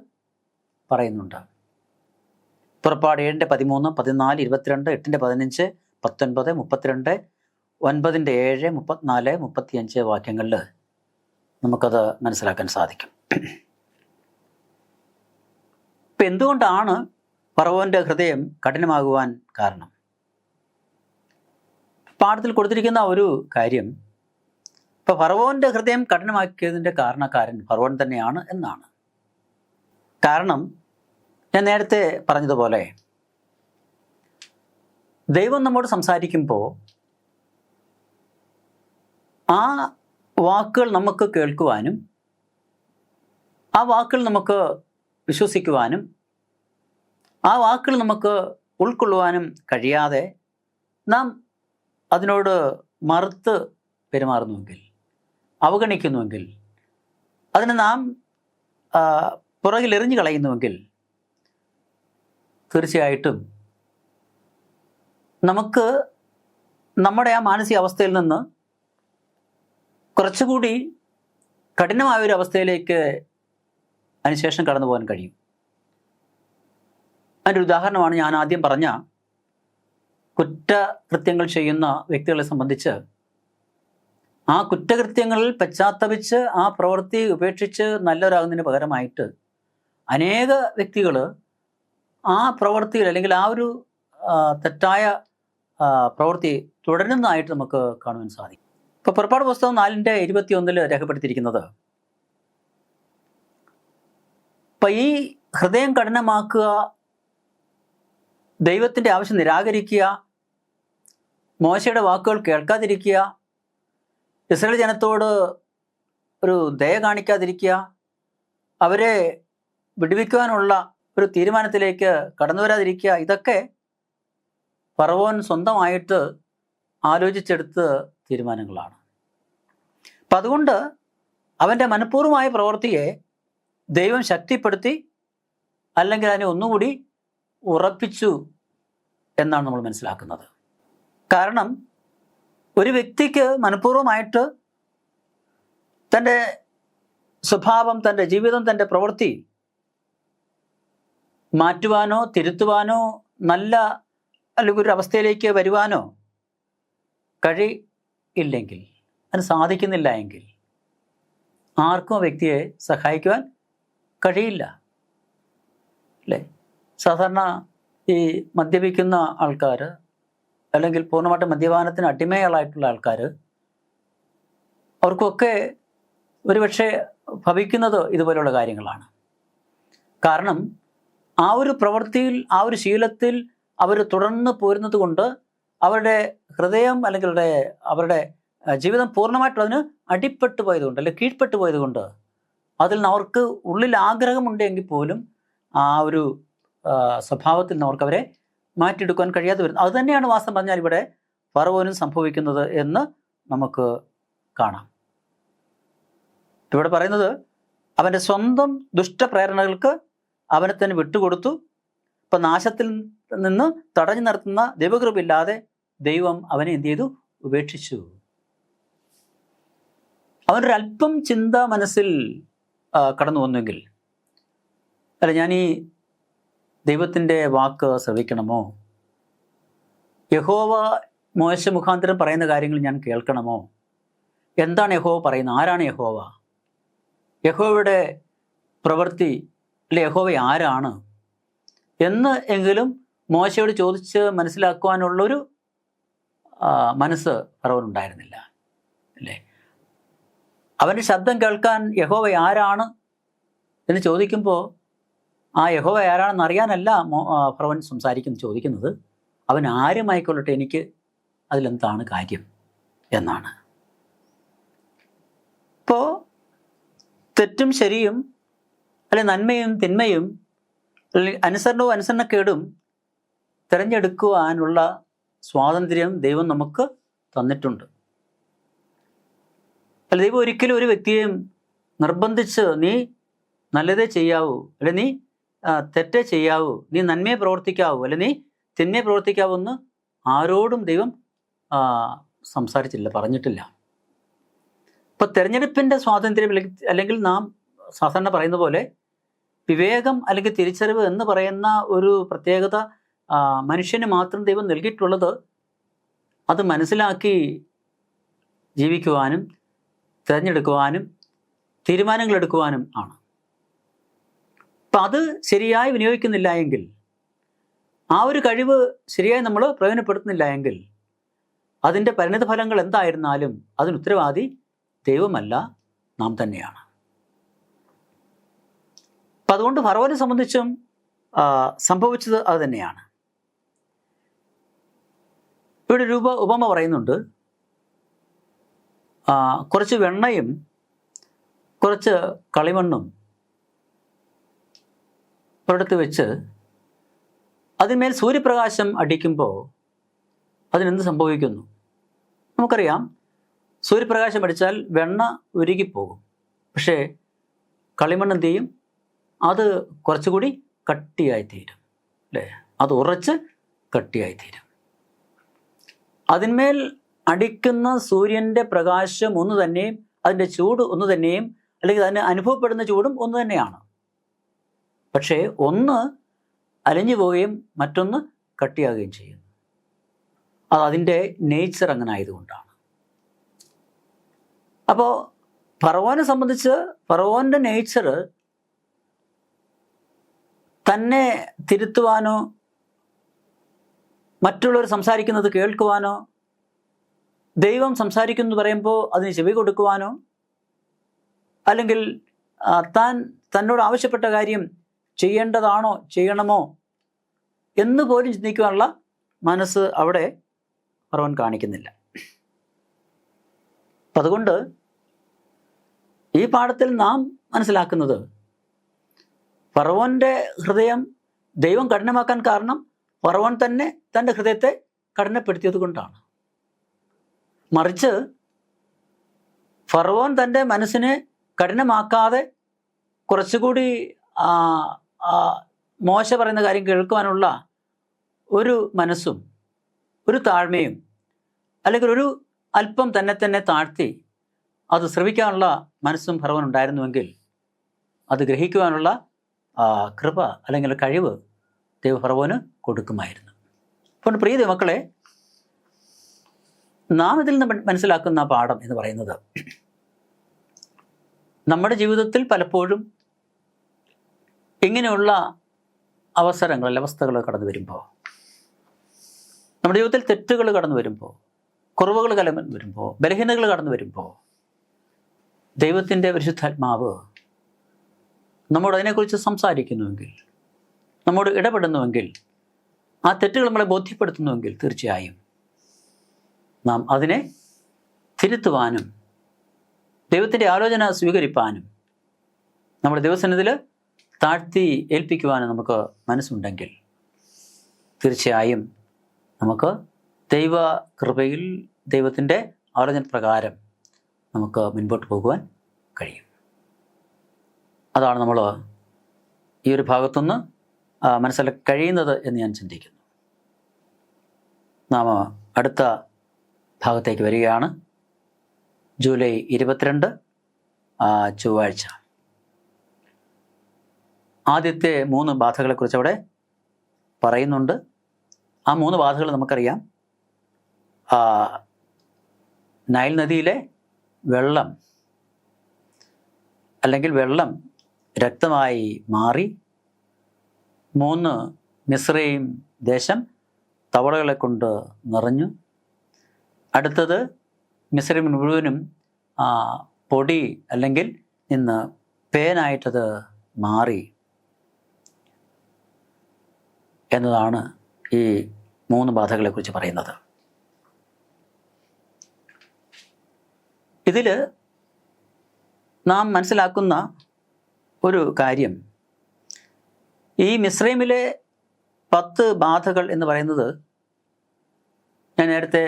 പറയുന്നുണ്ട്. പുറപ്പാട് 7:13, 14, 22, 8:15, 19, 32, 9:7, 34, 35 വാക്യങ്ങളിൽ നമുക്കത് മനസ്സിലാക്കാൻ സാധിക്കും. ഇപ്പം എന്തുകൊണ്ടാണ് ഫറവോൻ്റെ ഹൃദയം കഠിനമാകുവാൻ കാരണം? പാഠത്തിൽ കൊടുത്തിരിക്കുന്ന ഒരു കാര്യം, ഇപ്പം ഫറവോൻ്റെ ഹൃദയം കഠിനമാക്കിയതിൻ്റെ കാരണക്കാരൻ ഫറവോൻ തന്നെയാണ് എന്നാണ്. കാരണം ഞാൻ നേരത്തെ പറഞ്ഞതുപോലെ ദൈവം നമ്മോട് സംസാരിക്കുമ്പോൾ ആ വാക്കുകൾ നമുക്ക് കേൾക്കുവാനും ആ വാക്കുകൾ നമുക്ക് വിശ്വസിക്കുവാനും ആ വാക്കുകൾ നമുക്ക് ഉൾക്കൊള്ളുവാനും കഴിയാതെ നാം അതിനോട് മറുത്ത് പെരുമാറുന്നുവെങ്കിൽ, അവഗണിക്കുന്നുവെങ്കിൽ, അതിനെ നാം പുറകിൽ എറിഞ്ഞു കളയുന്നുവെങ്കിൽ തീർച്ചയായിട്ടും നമുക്ക് നമ്മുടെ ആ മാനസികാവസ്ഥയിൽ നിന്ന് കുറച്ചുകൂടി കഠിനമായൊരു അവസ്ഥയിലേക്ക് അതിനുശേഷം കടന്നു പോകാൻ കഴിയും. അതിൻ്റെ ഉദാഹരണമാണ് ഞാൻ ആദ്യം പറഞ്ഞ കുറ്റകൃത്യങ്ങൾ ചെയ്യുന്ന വ്യക്തികളെ സംബന്ധിച്ച്. ആ കുറ്റകൃത്യങ്ങളിൽ പശ്ചാത്തപിച്ച് ആ പ്രവൃത്തി ഉപേക്ഷിച്ച് നല്ലവരാകുന്നതിന് പകരമായിട്ട് അനേക വ്യക്തികൾ ആ പ്രവൃത്തിയിൽ അല്ലെങ്കിൽ ആ ഒരു തെറ്റായ പ്രവൃത്തി തുടരുന്നതായിട്ട് നമുക്ക് കാണുവാൻ സാധിക്കും. ഇപ്പോൾ പുറപ്പാട് പുസ്തകം 4:21 രേഖപ്പെടുത്തിയിരിക്കുന്നത്, ഇപ്പം ഈ ഹൃദയം കഠിനമാക്കുക, ദൈവത്തിൻ്റെ ആവശ്യം നിരാകരിക്കുക, മോശയുടെ വാക്കുകൾ കേൾക്കാതിരിക്കുക, ഇസ്രായേൽ ജനത്തോട് ഒരു ദയ കാണിക്കാതിരിക്കുക, അവരെ വിടുവിക്കുവാനുള്ള ഒരു തീരുമാനത്തിലേക്ക് കടന്നു വരാതിരിക്കുക, ഇതൊക്കെ ഫറവോൻ സ്വന്തമായിട്ട് ആലോചിച്ചെടുത്ത തീരുമാനങ്ങളാണ്. അപ്പം അതുകൊണ്ട് അവൻ്റെ മനഃപൂർവമായ പ്രവൃത്തിയെ ദൈവം ശക്തിപ്പെടുത്തി, അല്ലെങ്കിൽ അതിനെ ഒന്നുകൂടി ഉറപ്പിച്ചു എന്നാണ് നമ്മൾ മനസ്സിലാക്കുന്നത്. കാരണം ഒരു വ്യക്തിക്ക് മനഃപൂർവമായിട്ട് തൻ്റെ സ്വഭാവം, തൻ്റെ ജീവിതം, തൻ്റെ പ്രവൃത്തി മാറ്റുവാനോ തിരുത്തുവാനോ നല്ല അല്ലെങ്കിൽ ഒരു അവസ്ഥയിലേക്ക് വരുവാനോ കഴിയില്ലെങ്കിൽ, അതിന് സാധിക്കുന്നില്ല എങ്കിൽ ആർക്കും ആ വ്യക്തിയെ സഹായിക്കുവാൻ കഴിയില്ല അല്ലേ? സാധാരണ ഈ മദ്യപിക്കുന്ന ആൾക്കാർ, അല്ലെങ്കിൽ പൂർണ്ണമായിട്ട് മദ്യപാനത്തിന് അടിമകളായിട്ടുള്ള ആൾക്കാർ, അവർക്കൊക്കെ ഒരുപക്ഷെ ഭവിക്കുന്നത് ഇതുപോലെയുള്ള കാര്യങ്ങളാണ്. കാരണം ആ ഒരു പ്രവൃത്തിയിൽ, ആ ഒരു ശീലത്തിൽ അവർ തുടർന്ന് പോരുന്നത് കൊണ്ട് അവരുടെ ഹൃദയം അല്ലെങ്കിൽ അവരുടെ ജീവിതം പൂർണ്ണമായിട്ടും അതിന് അടിപ്പെട്ടു പോയതുകൊണ്ട്, അല്ലെങ്കിൽ കീഴ്പ്പെട്ടു പോയതുകൊണ്ട്, അതിൽ നിന്ന് അവർക്ക് ഉള്ളിൽ ആഗ്രഹമുണ്ടെങ്കിൽ പോലും ആ ഒരു സ്വഭാവത്തിൽ നിന്ന് അവർക്ക് അവരെ മാറ്റിയെടുക്കാൻ കഴിയാതെ വരുന്നു. അതുതന്നെയാണ് വാസ്തവം പറഞ്ഞാൽ ഇവിടെ ഫറവോനും സംഭവിക്കുന്നത് എന്ന് നമുക്ക് കാണാം. ഇവിടെ പറയുന്നത്, അവൻ്റെ സ്വന്തം ദുഷ്ടപ്രേരണകൾക്ക് അവനെ തന്നെ വിട്ടുകൊടുത്തു. ഇപ്പം നാശത്തിൽ നിന്ന് തടഞ്ഞു നിർത്തുന്ന ദൈവകൃപയില്ലാതെ ദൈവം അവനെ എന്ത് ചെയ്തു? ഉപേക്ഷിച്ചു. അവനൊരല്പം ചിന്ത മനസ്സിൽ കടന്നു വന്നെങ്കിൽ, അല്ല, ഞാൻ ഈ ദൈവത്തിൻ്റെ വാക്ക് ശ്രവിക്കണമോ, യഹോവ മോശ മുഖാന്തരം പറയുന്ന കാര്യങ്ങൾ ഞാൻ കേൾക്കണമോ, എന്താണ് യഹോവ പറയുന്നത്, ആരാണ് യഹോവ, യഹോവയുടെ പ്രവൃത്തി, അല്ലെ യഹോവ ആരാണ് എന്ന് എങ്കിലും മോശയോട് ചോദിച്ച് മനസ്സിലാക്കുവാനുള്ളൊരു മനസ്സ് ഫറവോനുണ്ടായിരുന്നില്ല അല്ലേ? അവൻ്റെ ശബ്ദം കേൾക്കാൻ യഹോവ ആരാണ് എന്ന് ചോദിക്കുമ്പോൾ ആ യഹോവ ആരാണെന്ന് അറിയാനല്ല ഫറവോൻ ചോദിക്കുന്നത്, അവൻ ആരുമായിക്കൊള്ളട്ടെ, എനിക്ക് അതിലെന്താണ് കാര്യം എന്നാണ്. ഇപ്പോൾ തെറ്റും ശരിയും, അല്ലെ നന്മയും തിന്മയും, അല്ലെങ്കിൽ അനുസരണവും അനുസരണക്കേടും തിരഞ്ഞെടുക്കുവാനുള്ള സ്വാതന്ത്ര്യം ദൈവം നമുക്ക് തന്നിട്ടുണ്ട്. അല്ല, ദൈവം ഒരിക്കലും ഒരു വ്യക്തിയെയും നിർബന്ധിച്ച് നീ നല്ലതേ ചെയ്യാവൂ, അല്ലെ നീ തെറ്റേ ചെയ്യാവൂ, നീ നന്മയെ പ്രവർത്തിക്കാവൂ, അല്ലെ നീ തിന്മയെ പ്രവർത്തിക്കാവൂ എന്ന് ആരോടും ദൈവം സംസാരിച്ചില്ല, പറഞ്ഞിട്ടില്ല. ഇപ്പൊ തെരഞ്ഞെടുപ്പിന്റെ സ്വാതന്ത്ര്യം അല്ലെങ്കിൽ നാം സാധാരണ പറയുന്ന പോലെ വിവേകം അല്ലെങ്കിൽ തിരിച്ചറിവ് എന്ന് പറയുന്ന ഒരു പ്രത്യേകത മനുഷ്യന് മാത്രം ദൈവം നൽകിയിട്ടുള്ളത് അത് മനസ്സിലാക്കി ജീവിക്കുവാനും തിരഞ്ഞെടുക്കുവാനും തീരുമാനങ്ങൾ എടുക്കുവാനും ആണ്. അപ്പം അത് ശരിയായി വിനിയോഗിക്കുന്നില്ല എങ്കിൽ, ആ ഒരു കഴിവ് ശരിയായി നമ്മൾ പ്രയോജനപ്പെടുത്തുന്നില്ല എങ്കിൽ, അതിൻ്റെ പരിണിത ഫലങ്ങൾ എന്തായിരുന്നാലും അതിന് ഉത്തരവാദി ദൈവമല്ല, നാം തന്നെയാണ്. അപ്പം അതുകൊണ്ട് ഫറവോനെ സംബന്ധിച്ചും സംഭവിച്ചത് അത് തന്നെയാണ്. ഇവിടെ ഒരു ഉപമ പറയുന്നുണ്ട്. കുറച്ച് വെണ്ണയും കുറച്ച് കളിമണ്ണും ഒരിടത്ത് വെച്ച് അതിന്മേൽ സൂര്യപ്രകാശം അടിക്കുമ്പോൾ അതിനെന്ത് സംഭവിക്കുന്നു? നമുക്കറിയാം, സൂര്യപ്രകാശം അടിച്ചാൽ വെണ്ണ ഉരുകിപ്പോകും. പക്ഷേ കളിമണ്ണ് എന്ത് ചെയ്യും? അത് കുറച്ചുകൂടി കട്ടിയായിത്തീരും, അല്ലേ? അത് ഉറച്ച് കട്ടിയായിത്തീരും. അതിന്മേൽ അടിക്കുന്ന സൂര്യൻ്റെ പ്രകാശം ഒന്ന് തന്നെയും അതിൻ്റെ ചൂട് ഒന്ന് തന്നെയും, അല്ലെങ്കിൽ അതിന് അനുഭവപ്പെടുന്ന ചൂടും ഒന്ന് തന്നെയാണ്. പക്ഷേ ഒന്ന് അലിഞ്ഞു പോവുകയും മറ്റൊന്ന് കട്ടിയാകുകയും ചെയ്യുന്നു. അത് അതിൻ്റെ നേച്ചർ അങ്ങനെ ആയതുകൊണ്ടാണ്. അപ്പോൾ ഫറവോനെ സംബന്ധിച്ച് ഫറവോൻ്റെ നേച്ചർ തന്നെ തിരുത്തുവാനോ മറ്റുള്ളവർ സംസാരിക്കുന്നത് കേൾക്കുവാനോ ദൈവം സംസാരിക്കുന്നു പറയുമ്പോൾ അതിന് ചെവി കൊടുക്കുവാനോ അല്ലെങ്കിൽ തന്നോട് ആവശ്യപ്പെട്ട കാര്യം ചെയ്യേണ്ടതാണോ ചെയ്യണമോ എന്ന് പോലും ചിന്തിക്കുവാനുള്ള മനസ്സ് അവിടെ ഫറവോൻ കാണിക്കുന്നില്ല. അപ്പം അതുകൊണ്ട് ഈ പാഠത്തിൽ നാം മനസ്സിലാക്കുന്നത് ഫറവോൻ്റെ ഹൃദയം ദൈവം കഠിനമാക്കാൻ കാരണം ഫറവോൻ തന്നെ തൻ്റെ ഹൃദയത്തെ കഠിനപ്പെടുത്തിയത് കൊണ്ടാണ്. മറിച്ച് ഫറവോൻ തൻ്റെ മനസ്സിനെ കഠിനമാക്കാതെ കുറച്ചുകൂടി മോശ പറയുന്ന കാര്യം കേൾക്കുവാനുള്ള ഒരു മനസ്സും ഒരു താഴ്മയും, അല്ലെങ്കിൽ ഒരു അല്പം തന്നെ താഴ്ത്തി അത് ശ്രവിക്കാനുള്ള മനസ്സും ഫറവോൻ ഉണ്ടായിരുന്നുവെങ്കിൽ അത് ഗ്രഹിക്കുവാനുള്ള കൃപ അല്ലെങ്കിൽ കഴിവ് ദൈവ ഫറവോന് കൊടുക്കുമായിരുന്നു. അപ്പോൾ പ്രിയ ദൈവമക്കളെ, നാം ഇതിൽ നിന്ന് മനസ്സിലാക്കുന്ന പാഠം എന്ന് പറയുന്നത്, നമ്മുടെ ജീവിതത്തിൽ പലപ്പോഴും ഇങ്ങനെയുള്ള അവസരങ്ങൾ അവസ്ഥകൾ കടന്നു വരുമ്പോൾ, നമ്മുടെ ജീവിതത്തിൽ തെറ്റുകൾ കടന്നു വരുമ്പോൾ, കുറവുകൾ കടന്നു വരുമ്പോൾ, ബലഹീനതകൾ കടന്നു വരുമ്പോൾ, ദൈവത്തിൻ്റെ പരിശുദ്ധാത്മാവ് നമ്മോട് അതിനെക്കുറിച്ച് സംസാരിക്കുന്നുവെങ്കിൽ, നമ്മോട് ഇടപെടുന്നുവെങ്കിൽ, ആ തെറ്റുകൾ നമ്മളെ ബോധ്യപ്പെടുത്തുന്നുവെങ്കിൽ, തീർച്ചയായും നാം അതിനെ തിരുത്തുവാനും ദൈവത്തിൻ്റെ ആലോചന സ്വീകരിപ്പാനും നമ്മുടെ ദൈവസന്നിധിയിൽ താഴ്ത്തി ഏൽപ്പിക്കുവാനും നമുക്ക് മനസ്സുണ്ടെങ്കിൽ, തീർച്ചയായും നമുക്ക് ദൈവ കൃപയിൽ ദൈവത്തിൻ്റെ ആലോചന പ്രകാരം നമുക്ക് മുൻപോട്ട് പോകുവാൻ കഴിയും. അതാണ് നമ്മൾ ഈ ഒരു ഭാഗത്തുനിന്ന് മനസ്സിലാക്കാൻ കഴിയുന്നത് എന്ന് ഞാൻ ചിന്തിക്കുന്നു. നാം അടുത്ത ഭാഗത്തേക്ക് വരികയാണ്. ജൂലൈ 22 ചൊവ്വാഴ്ച. ആദ്യത്തെ 3 ബാധകളെക്കുറിച്ച് അവിടെ പറയുന്നുണ്ട്. ആ 3 ബാധകൾ നമുക്കറിയാം. നൈൽ നദിയിലെ വെള്ളം അല്ലെങ്കിൽ വെള്ളം രക്തമായി മാറി. 3 മിസ്രയീം ദേശം തവളകളെ കൊണ്ട് നിറഞ്ഞു. അടുത്തത് മിസ്രയീം മുഴുവനും പൊടി അല്ലെങ്കിൽ ഇന്ന് പേനായിട്ടത് മാറി എന്നതാണ് ഈ 3 ബാധകളെക്കുറിച്ച് പറയുന്നത്. ഇതിൽ നാം മനസ്സിലാക്കുന്ന ഒരു കാര്യം, ഈ മിസ്രൈമിലെ 10 ബാധകൾ എന്ന് പറയുന്നത് ഞാൻ നേരത്തെ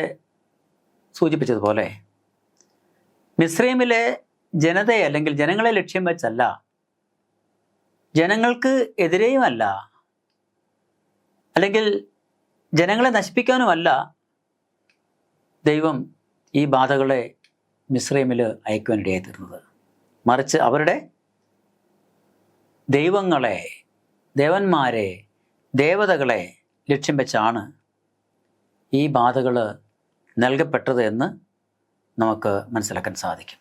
സൂചിപ്പിച്ചതുപോലെ മിസ്രൈമിലെ ജനതയെ അല്ലെങ്കിൽ ജനങ്ങളെ ലക്ഷ്യം വെച്ചല്ല, ജനങ്ങൾക്ക് എതിരെയുമല്ല, അല്ലെങ്കിൽ ജനങ്ങളെ നശിപ്പിക്കാനുമല്ല ദൈവം ഈ ബാധകളെ മിസ്രൈമിൽ അയക്കുവാനിടയായി തീർന്നത്. മറിച്ച് അവരുടെ ദൈവങ്ങളെ, ദേവന്മാരെ, ദേവതകളെ ലക്ഷ്യം വെച്ചാണ് ഈ ബാധകൾ നൽകപ്പെട്ടത് എന്ന് നമുക്ക് മനസ്സിലാക്കാൻ സാധിക്കും.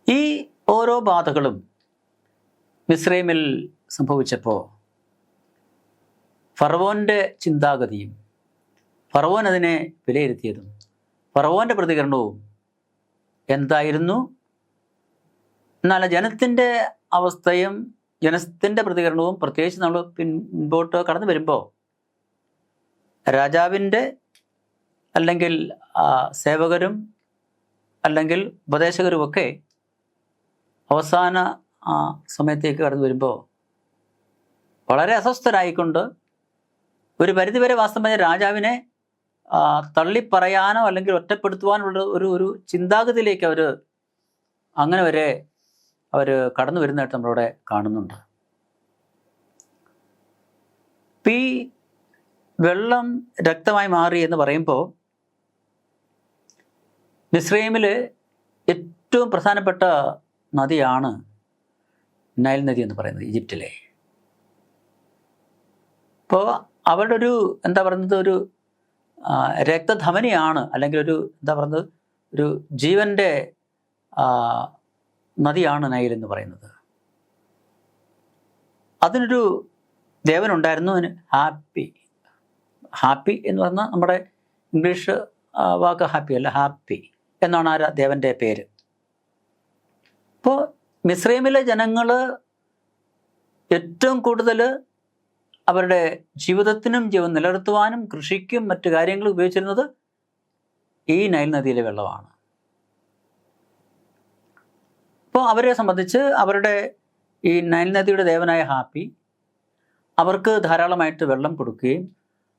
ഈ ഓരോ ബാധകളും മിസ്രൈമിൽ സംഭവിച്ചപ്പോൾ ഫറവോൻ്റെ ചിന്താഗതിയും ഫറവോൻ അതിനെ വിലയിരുത്തിയതും ഫറവോൻ്റെ പ്രതികരണവും എന്തായിരുന്നു? എന്നാൽ ജനത്തിൻ്റെ അവസ്ഥയും ജനത്തിൻ്റെ പ്രതികരണവും, പ്രത്യേകിച്ച് നമ്മൾ മുൻപോട്ട് കടന്നു വരുമ്പോൾ രാജാവിൻ്റെ അല്ലെങ്കിൽ സേവകരും അല്ലെങ്കിൽ ഉപദേശകരുമൊക്കെ അവസാന സമയത്തേക്ക് കടന്നു വരുമ്പോൾ വളരെ അസ്വസ്ഥരായിക്കൊണ്ട് ഒരു പരിധിവരെ വാസ്തവം പറഞ്ഞ രാജാവിനെ തള്ളിപ്പറയാനോ അല്ലെങ്കിൽ ഒറ്റപ്പെടുത്തുവാനുള്ള ഒരു ചിന്താഗതിയിലേക്ക് അങ്ങനെ വരെ അവർ കടന്നു വരുന്നതായിട്ട് നമ്മളിവിടെ കാണുന്നുണ്ട്. ഈ വെള്ളം രക്തമായി മാറി എന്ന് പറയുമ്പോൾ മിസ്രൈമിൽ ഏറ്റവും പ്രധാനപ്പെട്ട നദിയാണ് നൈൽ നദി എന്ന് പറയുന്നത്, ഈജിപ്തിലെ. അപ്പോൾ അവരുടെ ഒരു രക്തധമനിയാണ്, അല്ലെങ്കിൽ ഒരു ജീവൻ്റെ നദിയാണ് നൈൽ എന്ന് പറയുന്നത്. അതിനൊരു ദേവനുണ്ടായിരുന്നു, ഹാപ്പി എന്ന് പറഞ്ഞാൽ നമ്മുടെ ഇംഗ്ലീഷ് വാക്ക് ഹാപ്പി അല്ല, ഹാപ്പി എന്നാണ് ആ ദേവൻ്റെ പേര്. അപ്പോൾ മിസ്രൈമിലെ ജനങ്ങൾ ഏറ്റവും കൂടുതൽ അവരുടെ ജീവിതത്തിനും ജീവൻ നിലനിർത്തുവാനും കൃഷിക്കും മറ്റു കാര്യങ്ങളും ഉപയോഗിച്ചിരുന്നത് ഈ നൈൽ നദിയിലെ വെള്ളമാണ്. അപ്പോൾ അവരെ സംബന്ധിച്ച് അവരുടെ ഈ നൈൽ നദിയുടെ ദേവനായ ഹാപ്പി അവർക്ക് ധാരാളമായിട്ട് വെള്ളം കൊടുക്കുകയും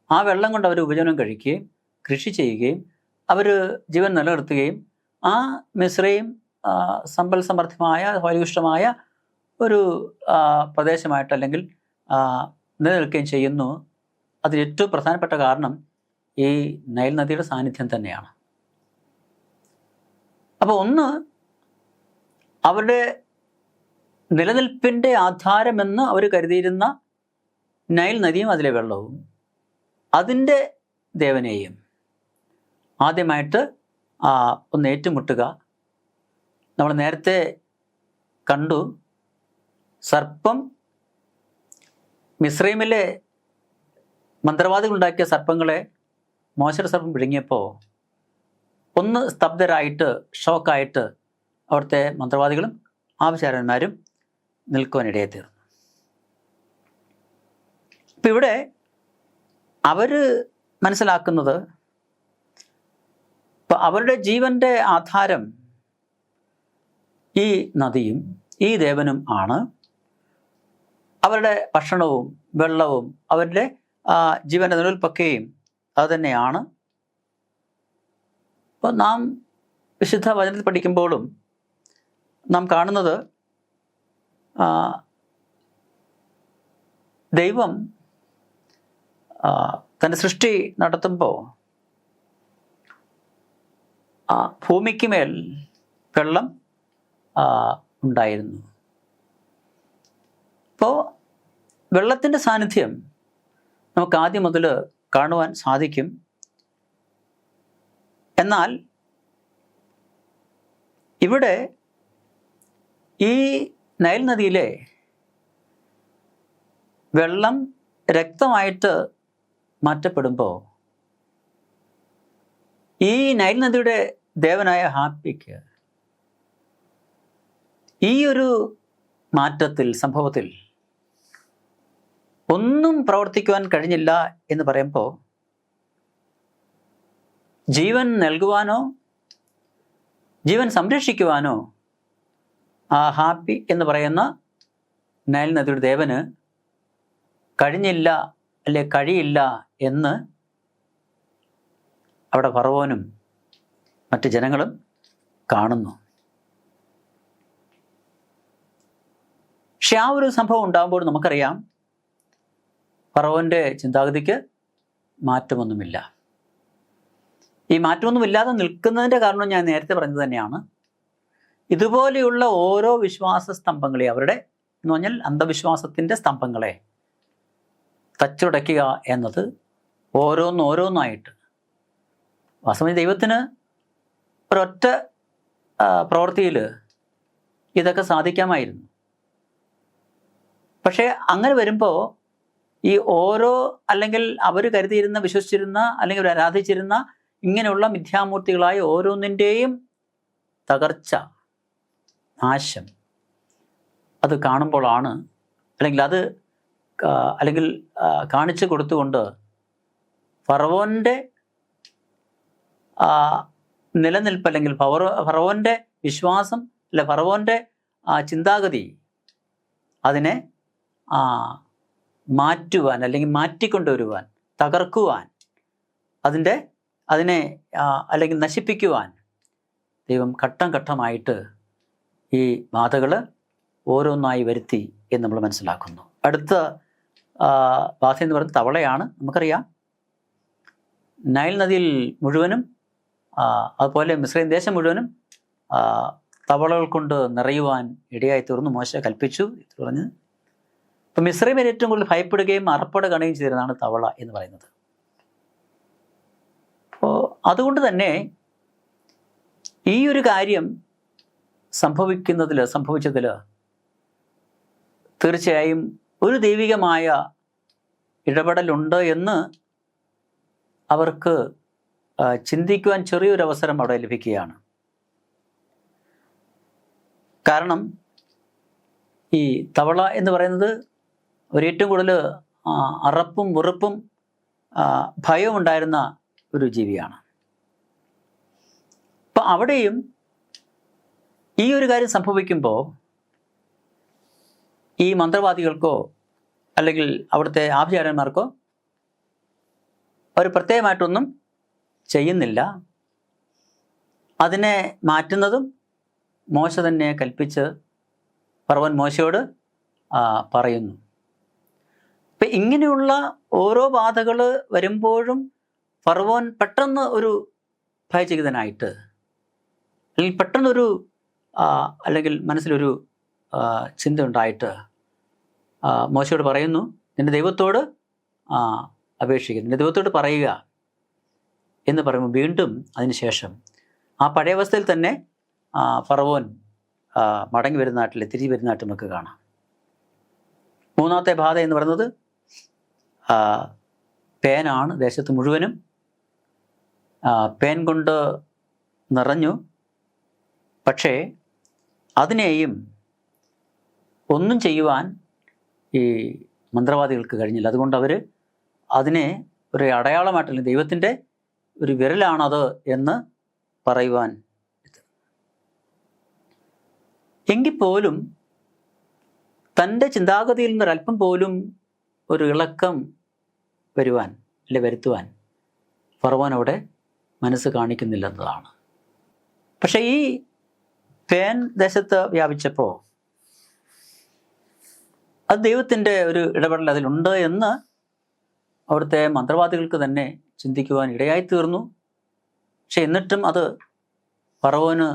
ആ വെള്ളം കൊണ്ട് അവർ ഉപജീവനം കഴിക്കുകയും കൃഷി ചെയ്യുകയും അവർ ജീവൻ നിലനിർത്തുകയും ആ മിസ്രൈം സമ്പൽ സമൃദ്ധമായ ഫലഭൂയിഷ്ഠമായ ഒരു പ്രദേശമായിട്ട് അല്ലെങ്കിൽ നിലനിൽക്കുകയും ചെയ്യുന്നു. അതിൽ ഏറ്റവും പ്രധാനപ്പെട്ട കാരണം ഈ നൈൽ നദിയുടെ സാന്നിധ്യം തന്നെയാണ്. അപ്പോൾ ഒന്ന്, അവരുടെ നിലനിൽപ്പിൻ്റെ ആധാരമെന്ന് അവർ കരുതിയിരുന്ന നൈൽ നദിയും അതിലെ വെള്ളവും അതിൻ്റെ ദേവനെയും ആദ്യമായിട്ട് ഒന്ന് ഏറ്റുമുട്ടുക. നമ്മൾ നേരത്തെ കണ്ടു, സർപ്പം മിസ്രൈമിലെ മന്ത്രവാദികളുണ്ടാക്കിയ സർപ്പങ്ങളെ മോശയുടെ സർപ്പം വിഴുങ്ങിയപ്പോൾ ഒന്ന് സ്തബ്ധരായിട്ട്, ഷോക്കായിട്ട് അവിടുത്തെ മന്ത്രവാദികളും ആഭിചാരന്മാരും നിൽക്കുവാനിടയെ തീർന്നു. ഇപ്പം ഇവിടെ അവർ മനസ്സിലാക്കുന്നത്, ഇപ്പം അവരുടെ ജീവൻ്റെ ആധാരം ഈ നദിയും ഈ ദേവനും ആണ്. അവരുടെ ഭക്ഷണവും വെള്ളവും അവരുടെ ജീവൻ്റെ നിലനിൽപ്പൊക്കെയും അതുതന്നെയാണ്. അപ്പോൾ നാം വിശുദ്ധ വചനത്തിൽ പഠിക്കുമ്പോഴും നാം കാണുന്നത് ദൈവം തൻ്റെ സൃഷ്ടി നടത്തുമ്പോൾ ഭൂമിക്ക് മേൽ വെള്ളം ഉണ്ടായിരുന്നു. അപ്പോൾ വെള്ളത്തിൻ്റെ സാന്നിധ്യം നമുക്ക് ആദ്യം മുതൽ കാണുവാൻ സാധിക്കും. എന്നാൽ ഇവിടെ ഈ നൈൽ നദിയിലെ വെള്ളം രക്തമായിട്ട് മാറ്റപ്പെടുമ്പോൾ ഈ നൈൽ നദിയുടെ ദേവനായ ഹാപ്പിക്ക് ഈ ഒരു മാറ്റത്തിൽ, സംഭവത്തിൽ ഒന്നും പ്രവർത്തിക്കുവാൻ കഴിഞ്ഞില്ല എന്ന് പറയുമ്പോൾ ജീവൻ നൽകുവാനോ ജീവൻ സംരക്ഷിക്കുവാനോ ആ ഹാപ്പി എന്ന് പറയുന്ന നൈൽ നദിയുടെ ദേവന് കഴിഞ്ഞില്ല, അല്ലെ കഴിയില്ല എന്ന് അവിടെ ഫറവോനും മറ്റ് ജനങ്ങളും കാണുന്നു. പക്ഷെ ആ ഒരു സംഭവം ഉണ്ടാകുമ്പോൾ നമുക്കറിയാം ഫറവോൻ്റെ ചിന്താഗതിക്ക് മാറ്റമൊന്നുമില്ല. ഈ മാറ്റമൊന്നുമില്ലാതെ നിൽക്കുന്നതിൻ്റെ കാരണം ഞാൻ നേരത്തെ പറഞ്ഞത് തന്നെയാണ്. ഇതുപോലെയുള്ള ഓരോ വിശ്വാസ സ്തംഭങ്ങളെ, അവരുടെ എന്ന് പറഞ്ഞാൽ അന്ധവിശ്വാസത്തിൻ്റെ സ്തംഭങ്ങളെ തച്ചുടയ്ക്കുക എന്നത് ഓരോന്നോരോന്നായിട്ട്, വാസ്തവത്തിൽ ദൈവത്തിന് ഒരൊറ്റ പ്രവൃത്തിയിൽ ഇതൊക്കെ സാധിക്കാമായിരുന്നു. പക്ഷേ അങ്ങനെ വരുമ്പോൾ ഈ ഓരോ, അല്ലെങ്കിൽ അവർ കരുതിയിരുന്ന, വിശ്വസിച്ചിരുന്ന, അല്ലെങ്കിൽ ആരാധിച്ചിരുന്ന ഇങ്ങനെയുള്ള മിഥ്യാമൂർത്തികളായ ഓരോന്നിൻ്റെയും തകർച്ച, നാശം അത് കാണുമ്പോഴാണ്, അല്ലെങ്കിൽ കാണിച്ചു കൊടുത്തുകൊണ്ട് ഫറവോൻ്റെ നിലനിൽപ്പ്, അല്ലെങ്കിൽ ഫറവോൻ്റെ വിശ്വാസം, അല്ലെ ഫറവോൻ്റെ ചിന്താഗതി, അതിനെ മാറ്റുവാൻ, അല്ലെങ്കിൽ മാറ്റിക്കൊണ്ടുവരുവാൻ, തകർക്കുവാൻ, അതിനെ അല്ലെങ്കിൽ നശിപ്പിക്കുവാൻ ദൈവം ഘട്ടം ഘട്ടമായിട്ട് ഈ ബാധകൾ ഓരോന്നായി വരുത്തി എന്ന് നമ്മൾ മനസ്സിലാക്കുന്നു. അടുത്ത ബാധ എന്ന് പറയുന്നത് തവളയാണ്. നമുക്കറിയാം, നൈൽ നദിയിൽ മുഴുവനും അതുപോലെ മിസ്രൈം ദേശം മുഴുവനും തവളകൾ കൊണ്ട് നിറയുവാൻ ഇടയായി തീർന്നു. മോശ കൽപ്പിച്ചു പറഞ്ഞ്. ഇപ്പം മിസ്രൈമിൽ ഏറ്റവും കൂടുതൽ ഭയപ്പെടുകയും അറപ്പട കാണുകയും ചെയ്തിരുന്നതാണ് തവള എന്ന് പറയുന്നത്. അപ്പോൾ അതുകൊണ്ട് തന്നെ ഈ ഒരു കാര്യം സംഭവിച്ചതിൽ തീർച്ചയായും ഒരു ദൈവികമായ ഇടപെടലുണ്ട് എന്ന് അവർക്ക് ചിന്തിക്കുവാൻ ചെറിയൊരു അവസരം അവിടെ ലഭിക്കുകയാണ്. കാരണം ഈ തവള എന്ന് പറയുന്നത് ഏറ്റവും കൂടുതൽ അറപ്പും വെറുപ്പും ഭയവും ഉണ്ടായിരുന്ന ഒരു ജീവിയാണ്. അപ്പം അവിടെയും ഈ ഒരു കാര്യം സംഭവിക്കുമ്പോൾ ഈ മന്ത്രവാദികൾക്കോ അല്ലെങ്കിൽ അവിടുത്തെ ആഭിചാരന്മാർക്കോ അവർ പ്രത്യേകമായിട്ടൊന്നും ചെയ്യുന്നില്ല. അതിനെ മാറ്റുന്നതും മോശ തന്നെ കൽപ്പിച്ച് ഫറവോൻ മോശയോട് പറയുന്നു. ഇപ്പം ഇങ്ങനെയുള്ള ഓരോ ബാധകൾ വരുമ്പോഴും ഫറവോൻ പെട്ടെന്ന് ഒരു ഭയചകിതനായിട്ട്, അല്ലെങ്കിൽ പെട്ടെന്നൊരു അല്ലെങ്കിൽ മനസ്സിലൊരു ചിന്ത ഉണ്ടായിട്ട് മോശയോട് പറയുന്നു, നിന്റെ ദൈവത്തോട് അപേക്ഷിക്കുക, നിന്റെ ദൈവത്തോട് പറയുക എന്ന് പറയുമ്പോൾ വീണ്ടും അതിനുശേഷം ആ പഴയ അവസ്ഥയിൽ തന്നെ ഫറവോൻ മടങ്ങി വരുന്ന നാട്ടിൽ, തിരികെ വരുന്ന നാട്ടിൽ നമുക്ക് കാണാം. മൂന്നാമത്തെ ബാധ എന്ന് പറയുന്നത് പേനാണ്. ദേശത്ത് മുഴുവനും പേൻ കൊണ്ട് നിറഞ്ഞു. പക്ഷേ അതിനെയും ഒന്നും ചെയ്യുവാൻ ഈ മന്ത്രവാദികൾക്ക് കഴിഞ്ഞില്ല. അതുകൊണ്ട് അവർ അതിനെ ഒരു അടയാളമായിട്ടല്ല, ദൈവത്തിൻ്റെ ഒരു വിരലാണത് എന്ന് പറയുവാൻ. എങ്കിൽ പോലും തൻ്റെ ചിന്താഗതിയിൽ നിന്നൊരല്പം പോലും ഒരു ഇളക്കം വരുത്തുവാൻ ഫറവോൻ അവിടെ മനസ്സ് കാണിക്കുന്നില്ലെന്നതാണ്. പക്ഷെ ഈ പേൻ ദേശത്ത് വ്യാപിച്ചപ്പോൾ അത് ദൈവത്തിൻ്റെ ഒരു ഇടപെടൽ അതിലുണ്ട് എന്ന് അവിടുത്തെ മന്ത്രവാദികൾക്ക് തന്നെ ചിന്തിക്കുവാൻ ഇടയായി തീർന്നു. പക്ഷെ എന്നിട്ടും അത് ഫറവോന്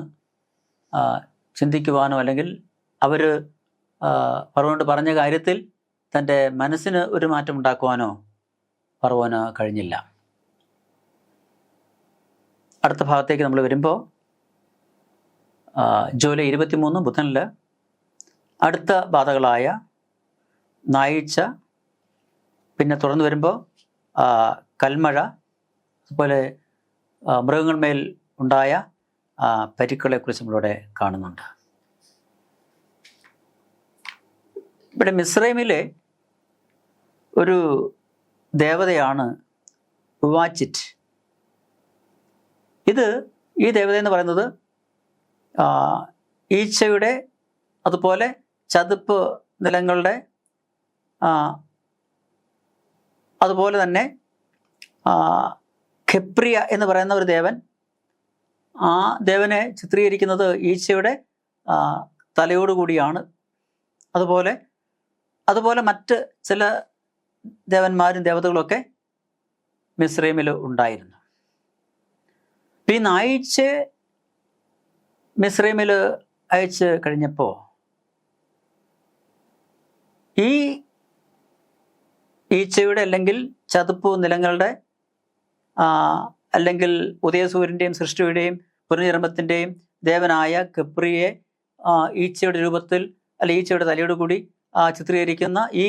ചിന്തിക്കുവാനോ അല്ലെങ്കിൽ അവർ ഫറവോനോട് പറഞ്ഞ കാര്യത്തിൽ തൻ്റെ മനസ്സിന് ഒരു മാറ്റം ഉണ്ടാക്കുവാനോ ഫറവോന് കഴിഞ്ഞില്ല. അടുത്ത ഭാഗത്തേക്ക് നമ്മൾ വരുമ്പോൾ ജൂലൈ 23 ബുധനിൽ അടുത്ത ബാധകളായ നായിച്ച, പിന്നെ തുടർന്ന് വരുമ്പോൾ കൽമഴ, അതുപോലെ മൃഗങ്ങൾമേൽ ഉണ്ടായ പരിക്കുകളെക്കുറിച്ച് നമ്മളിവിടെ കാണുന്നുണ്ട്. ഇവിടെ മിസ്രൈമിലെ ഒരു ദേവതയാണ് ഉവാച്ചിറ്റ്. ഈ ദേവത എന്ന് പറയുന്നത് ഈച്ചയുടെ, അതുപോലെ ചതുപ്പ് നിലങ്ങളുടെ, അതുപോലെ തന്നെ ഖെപ്രിയ എന്ന് പറയുന്ന ഒരു ദേവൻ. ആ ദേവനെ ചിത്രീകരിക്കുന്നത് ഈച്ചയുടെ തലയോടുകൂടിയാണ്. അതുപോലെ മറ്റ് ചില ദേവന്മാരും ദേവതകളൊക്കെ മിസ്രൈമിൽ ഉണ്ടായിരുന്നു. ഈ നായിച്ച് മിസ്രൈമിൽ അയച്ച് കഴിഞ്ഞപ്പോൾ ഈ ഈച്ചയുടെ അല്ലെങ്കിൽ ചതുപ്പ് നിലങ്ങളുടെ അല്ലെങ്കിൽ ഉദയസൂര്യൻ്റെയും സൃഷ്ടിയുടെയും പുനർജന്മത്തിൻ്റെയും ദേവനായ കെപ്രിയെ ഈച്ചയുടെ രൂപത്തിൽ അല്ല ഈച്ചയുടെ തലയോട് കൂടി ചിത്രീകരിക്കുന്ന ഈ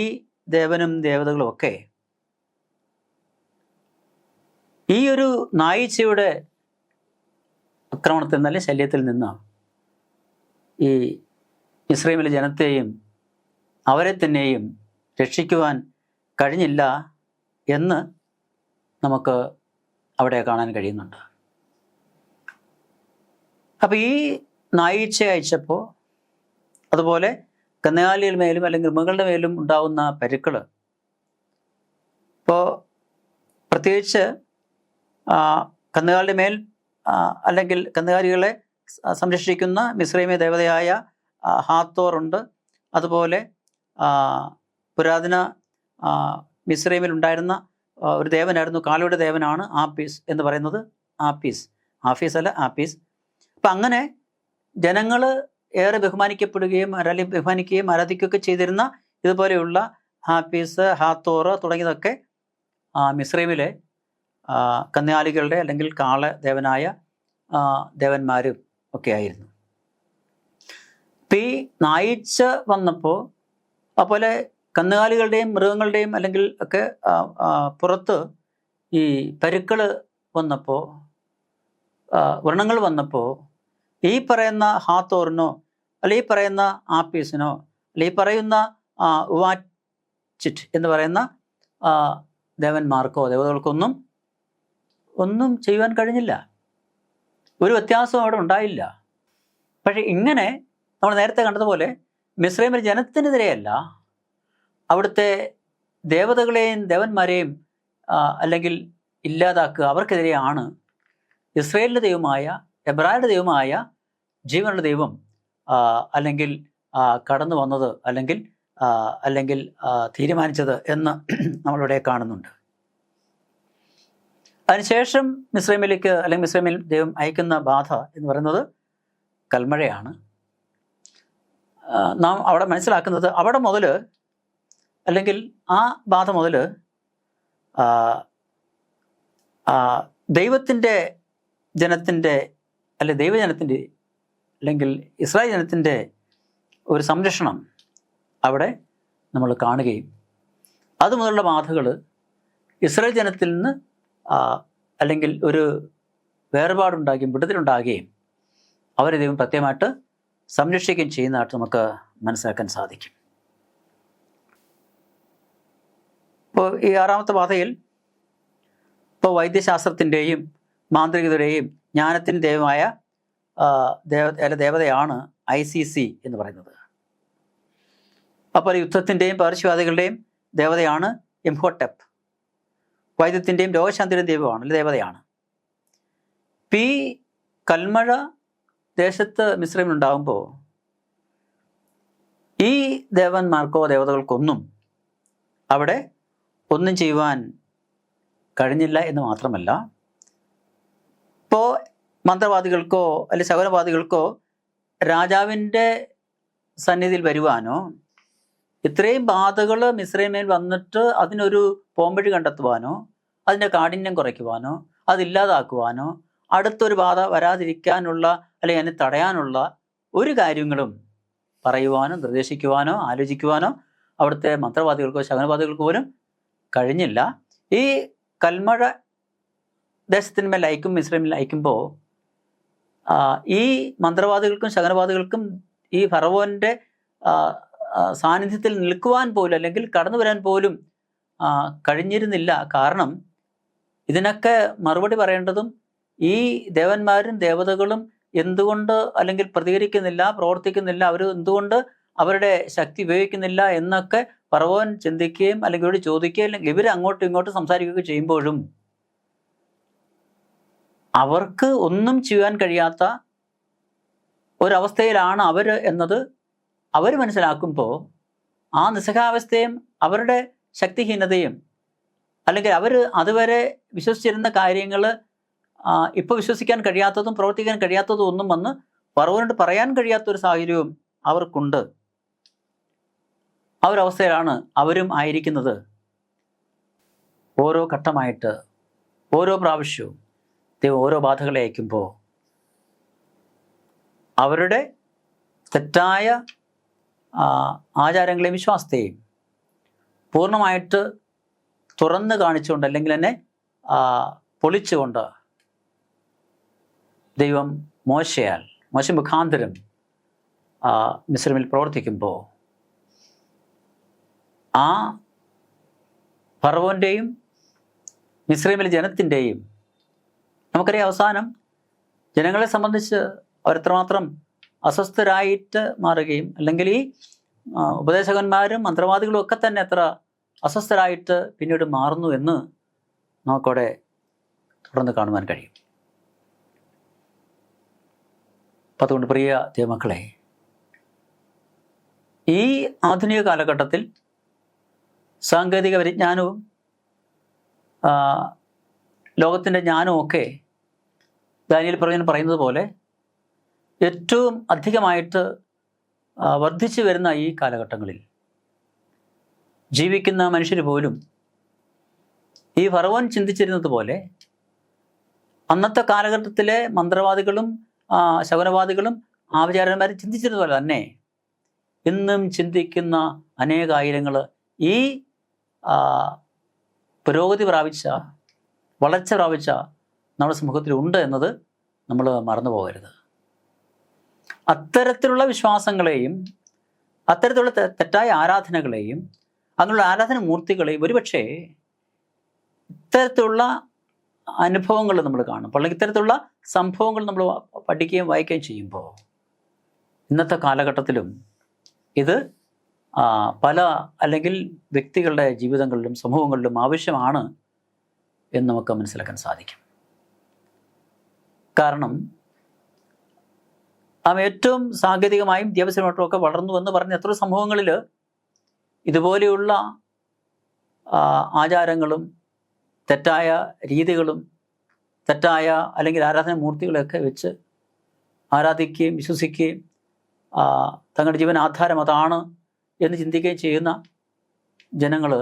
ദേവനും ദേവതകളും ഒക്കെ ഈ ഒരു നായീച്ചയുടെ ആക്രമണത്തിൽ നിന്നല്ല ശല്യത്തിൽ നിന്ന് ഈ ഇസ്രായേലിലെ ജനത്തെയും അവരെ തന്നെയും രക്ഷിക്കുവാൻ കഴിഞ്ഞില്ല എന്ന് നമുക്ക് അവിടെ കാണാൻ കഴിയുന്നുണ്ട്. അപ്പം ഈ നായീച്ച അയച്ചപ്പോൾ അതുപോലെ കന്നുകാലികളുടെ മേലും അല്ലെങ്കിൽ മൃഗങ്ങളുടെ മേലും ഉണ്ടാവുന്ന പരുക്കൾ ഇപ്പോൾ പ്രത്യേകിച്ച് കന്നുകാലിയുടെ മേൽ അല്ലെങ്കിൽ കന്നുകാലികളെ സംരക്ഷിക്കുന്ന മിസ്രൈമി ദേവതയായ ഹാത്തോർ ഉണ്ട്. അതുപോലെ പുരാതന മിസ്രൈമിൽ ഉണ്ടായിരുന്ന ഒരു ദേവനായിരുന്നു, കാളയുടെ ദേവനാണ് ആപ്പീസ് എന്ന് പറയുന്നത്. ആഫീസ് അല്ല ആപ്പീസ്. അപ്പം അങ്ങനെ ജനങ്ങൾ ഏറെ ബഹുമാനിക്കപ്പെടുകയും ബഹുമാനിക്കുകയും ആരാധിക്കുകയൊക്കെ ചെയ്തിരുന്ന ഇതുപോലെയുള്ള ആപ്പീസ്, ഹാത്തോർ തുടങ്ങിയതൊക്കെ മിസ്രൈമിലെ കന്നുകാലികളുടെ അല്ലെങ്കിൽ കാള ദേവനായ ദേവന്മാരും ഒക്കെ ആയിരുന്നു. ഈ നായീച്ച വന്നപ്പോൾ അതുപോലെ കന്നുകാലികളുടെയും മൃഗങ്ങളുടെയും അല്ലെങ്കിൽ ഒക്കെ പുറത്ത് ഈ പരുക്കൾ വന്നപ്പോൾ, വ്രണങ്ങൾ വന്നപ്പോൾ ഈ പറയുന്ന ഹാത്തോറിനോ അല്ലെ ഈ പറയുന്ന ആപ്പീസിനോ അല്ലെ ഈ പറയുന്ന ഉവാച്ചിറ്റ് എന്ന് പറയുന്ന ദേവന്മാർക്കോ ദേവതകൾക്കൊന്നും ഒന്നും ചെയ്യുവാൻ കഴിഞ്ഞില്ല. ഒരു വ്യത്യാസവും അവിടെ ഉണ്ടായില്ല. പക്ഷെ ഇങ്ങനെ നമ്മൾ നേരത്തെ കണ്ടതുപോലെ മിസ്രൈമിലെ ജനത്തിനെതിരെയല്ല, അവിടുത്തെ ദേവതകളെയും ദേവന്മാരെയും അല്ലെങ്കിൽ ഇല്ലാതാക്കുക അവർക്കെതിരെയാണ് ഇസ്രായേലിൻ്റെ ദൈവമായ എബ്രായരുടെ ദൈവമായ ജീവനുള്ള ദൈവം അല്ലെങ്കിൽ കടന്നു വന്നത് അല്ലെങ്കിൽ തീരുമാനിച്ചത് എന്ന് നമ്മളിവിടെ കാണുന്നുണ്ട്. അതിനുശേഷം മിസ്രൈമിലേക്ക് അല്ലെങ്കിൽ മിസ്രൈമിൽ ദൈവം അയക്കുന്ന ബാധ എന്ന് പറയുന്നത് കൽമഴയാണ്. നാം അവിടെ മനസ്സിലാക്കുന്നത് അവിടെ മുതൽ അല്ലെങ്കിൽ ആ ബാധ മുതൽ ദൈവത്തിൻ്റെ ജനത്തിൻ്റെ ദൈവജനത്തിൻ്റെ അല്ലെങ്കിൽ ഇസ്രായേൽ ജനത്തിൻ്റെ ഒരു സംരക്ഷണം അവിടെ നമ്മൾ കാണുകയും അതുമുതലുള്ള ബാധകൾ ഇസ്രായേൽ ജനത്തിൽ നിന്ന് അല്ലെങ്കിൽ ഒരു വേർപാടുണ്ടാകുകയും വിടുതലുണ്ടാകുകയും അവരെ ദൈവം പ്രത്യേകമായിട്ട് സംരക്ഷിക്കുകയും ചെയ്യുന്നതായിട്ട് നമുക്ക് മനസ്സിലാക്കാൻ സാധിക്കും. ഇപ്പോൾ ഈ ആറാമത്തെ ബാധയിൽ ഇപ്പോൾ വൈദ്യശാസ്ത്രത്തിൻ്റെയും മാന്ത്രികതയുടെയും ജ്ഞാനത്തിൻ്റെ ദൈവമായ ദേവതയാണ് ICC എന്ന് പറയുന്നത്. അപ്പോൾ യുദ്ധത്തിൻ്റെയും പകർച്ചവ്യാധികളുടെയും ദേവതയാണ് ഇംഹോടെപ്പ്. വൈദ്യത്തിൻ്റെയും രോഗശാന്തിയുടെയും ദൈവമാണ് ദേവതയാണ്. ഈ കൽമഴ ദേശത്ത് മിസ്രൈമിലുണ്ടാകുമ്പോൾ ഈ ദേവന്മാർക്കോ ദേവതകൾക്കൊന്നും അവിടെ ഒന്നും ചെയ്യുവാൻ കഴിഞ്ഞില്ല എന്ന് മാത്രമല്ല, ഇപ്പോൾ മന്ത്രവാദികൾക്കോ അല്ലെങ്കിൽ ശകുനവാദികൾക്കോ രാജാവിൻ്റെ സന്നിധിയിൽ വരുവാനോ ഇത്രയും ബാധകൾ മിസ്രൈമിൽ വന്നിട്ട് അതിനൊരു പോംവഴി കണ്ടെത്തുവാനോ അതിൻ്റെ കാഠിന്യം കുറയ്ക്കുവാനോ അതില്ലാതാക്കുവാനോ അടുത്തൊരു ബാധ വരാതിരിക്കാനുള്ള അല്ലെങ്കിൽ അതിനെ തടയാനുള്ള ഒരു കാര്യങ്ങളും പറയുവാനോ നിർദ്ദേശിക്കുവാനോ ആലോചിക്കുവാനോ അവിടുത്തെ മന്ത്രവാദികൾക്കോ ശകുനവാദികൾക്കോ പോലും കഴിഞ്ഞില്ല. ഈ കൽമഴ ദേശത്തിന്മേൽ അയക്കും മിസ്രൈമിൽ അയക്കുമ്പോൾ ഈ മന്ത്രവാദികൾക്കും ശകുനവാദികൾക്കും ഈ ഫറവോൻ്റെ സാന്നിധ്യത്തിൽ നിൽക്കുവാൻ പോലും അല്ലെങ്കിൽ കടന്നു വരാൻ പോലും കഴിഞ്ഞിരുന്നില്ല. കാരണം ഇതിനൊക്കെ മറുപടി പറയേണ്ടതും ഈ ദേവന്മാരും ദേവതകളും എന്തുകൊണ്ട് അല്ലെങ്കിൽ പ്രതികരിക്കുന്നില്ല, പ്രവർത്തിക്കുന്നില്ല, അവർ എന്തുകൊണ്ട് അവരുടെ ശക്തി ഉപയോഗിക്കുന്നില്ല എന്നൊക്കെ ഫറവോൻ ചിന്തിക്കുകയും അല്ലെങ്കിൽ ഇവരോട് ചോദിക്കുകയും അല്ലെങ്കിൽ ഇവർ അങ്ങോട്ടും ഇങ്ങോട്ടും സംസാരിക്കുകയൊക്കെ ചെയ്യുമ്പോഴും അവർക്ക് ഒന്നും ചെയ്യാൻ കഴിയാത്ത ഒരവസ്ഥയിലാണ് അവർ എന്നത് അവർ മനസ്സിലാക്കുമ്പോൾ ആ നിസ്സഹാവസ്ഥയും അവരുടെ ശക്തിഹീനതയും അല്ലെങ്കിൽ അവർ അതുവരെ വിശ്വസിച്ചിരുന്ന കാര്യങ്ങൾ ഇപ്പോൾ വിശ്വസിക്കാൻ കഴിയാത്തതും പ്രവർത്തിക്കാൻ കഴിയാത്തതും ഒന്നും വന്ന് ഫറവോനോട് പറയാൻ കഴിയാത്തൊരു സാഹചര്യവും അവർക്കുണ്ട്. ആ ഒരു അവസ്ഥയിലാണ് അവരും ആയിരിക്കുന്നത്. ഓരോ ഘട്ടമായിട്ട് ഓരോ പ്രാവശ്യവും ദൈവം ഓരോ ബാധകളെ അയക്കുമ്പോൾ അവരുടെ തെറ്റായ ആചാരങ്ങളെയും വിശ്വാസത്തെയും പൂർണ്ണമായിട്ട് തുറന്ന് കാണിച്ചുകൊണ്ട്, അല്ലെങ്കിൽ തന്നെ പൊളിച്ചുകൊണ്ട് ദൈവം മോശ മുഖാന്തരം മിസ്രൈമിൽ പ്രവർത്തിക്കുമ്പോൾ ആ ഫറവോൻ്റെയും മിസ്രൈമിലെ ജനത്തിൻ്റെയും നമുക്കറിയാം അവസാനം ജനങ്ങളെ സംബന്ധിച്ച് അവരെത്രമാത്രം അസ്വസ്ഥരായിട്ട് മാറുകയും, അല്ലെങ്കിൽ ഈ ഉപദേശകന്മാരും മന്ത്രവാദികളും ഒക്കെ തന്നെ എത്ര അസ്വസ്ഥരായിട്ട് പിന്നീട് മാറുന്നു എന്ന് നമുക്കവിടെ തുടർന്ന് കാണുവാൻ കഴിയും. അപ്പം അതുകൊണ്ട് പ്രിയ ദൈവമക്കളെ, ഈ ആധുനിക കാലഘട്ടത്തിൽ സാങ്കേതിക പരിജ്ഞാനവും ലോകത്തിൻ്റെ ജ്ഞാനവും ഒക്കെ ദാനിയേൽ പ്രവചനം പറയുന്നത് പോലെ ഏറ്റവും അധികമായിട്ട് വർദ്ധിച്ചു വരുന്ന ഈ കാലഘട്ടങ്ങളിൽ ജീവിക്കുന്ന മനുഷ്യർ പോലും ഈ ഫറവോൻ ചിന്തിച്ചിരുന്നത് പോലെ അന്നത്തെ കാലഘട്ടത്തിലെ മന്ത്രവാദികളും ശകുനവാദികളും ആചാര്യന്മാരും ചിന്തിച്ചിരുന്നത് പോലെ തന്നെ ഇന്നും ചിന്തിക്കുന്ന അനേകായിരങ്ങൾ ഈ പുരോഗതി പ്രാപിച്ച, വളർച്ച പ്രാപിച്ച നമ്മുടെ സമൂഹത്തിലുണ്ട് എന്നത് നമ്മൾ മറന്നു പോകരുത്. അത്തരത്തിലുള്ള വിശ്വാസങ്ങളെയും അത്തരത്തിലുള്ള തെറ്റായ ആരാധനകളെയും അങ്ങനെയുള്ള ആരാധന മൂർത്തികളെയും ഒരുപക്ഷെ ഇത്തരത്തിലുള്ള അനുഭവങ്ങൾ നമ്മൾ കാണും, അല്ലെങ്കിൽ ഇത്തരത്തിലുള്ള സംഭവങ്ങൾ നമ്മൾ പഠിക്കുകയും വായിക്കുകയും ചെയ്യുമ്പോൾ ഇന്നത്തെ കാലഘട്ടത്തിലും ഇത് പല അല്ലെങ്കിൽ വ്യക്തികളുടെ ജീവിതങ്ങളിലും സമൂഹങ്ങളിലും ആവശ്യമാണ് എന്ന് നമുക്ക് മനസ്സിലാക്കാൻ സാധിക്കും. കാരണം ഏറ്റവും സാങ്കേതികമായും വിദ്യാഭ്യാസമായിട്ടും ഒക്കെ വളർന്നു എന്ന് പറഞ്ഞ എത്ര സമൂഹങ്ങളിൽ ഇതുപോലെയുള്ള ആചാരങ്ങളും തെറ്റായ രീതികളും തെറ്റായ അല്ലെങ്കിൽ ആരാധന മൂർത്തികളെയൊക്കെ വെച്ച് ആരാധിക്കുകയും വിശ്വസിക്കുകയും തങ്ങളുടെ ജീവൻ ആധാരം അതാണ് എന്ന് ചിന്തിക്കുകയും ചെയ്യുന്ന ജനങ്ങൾ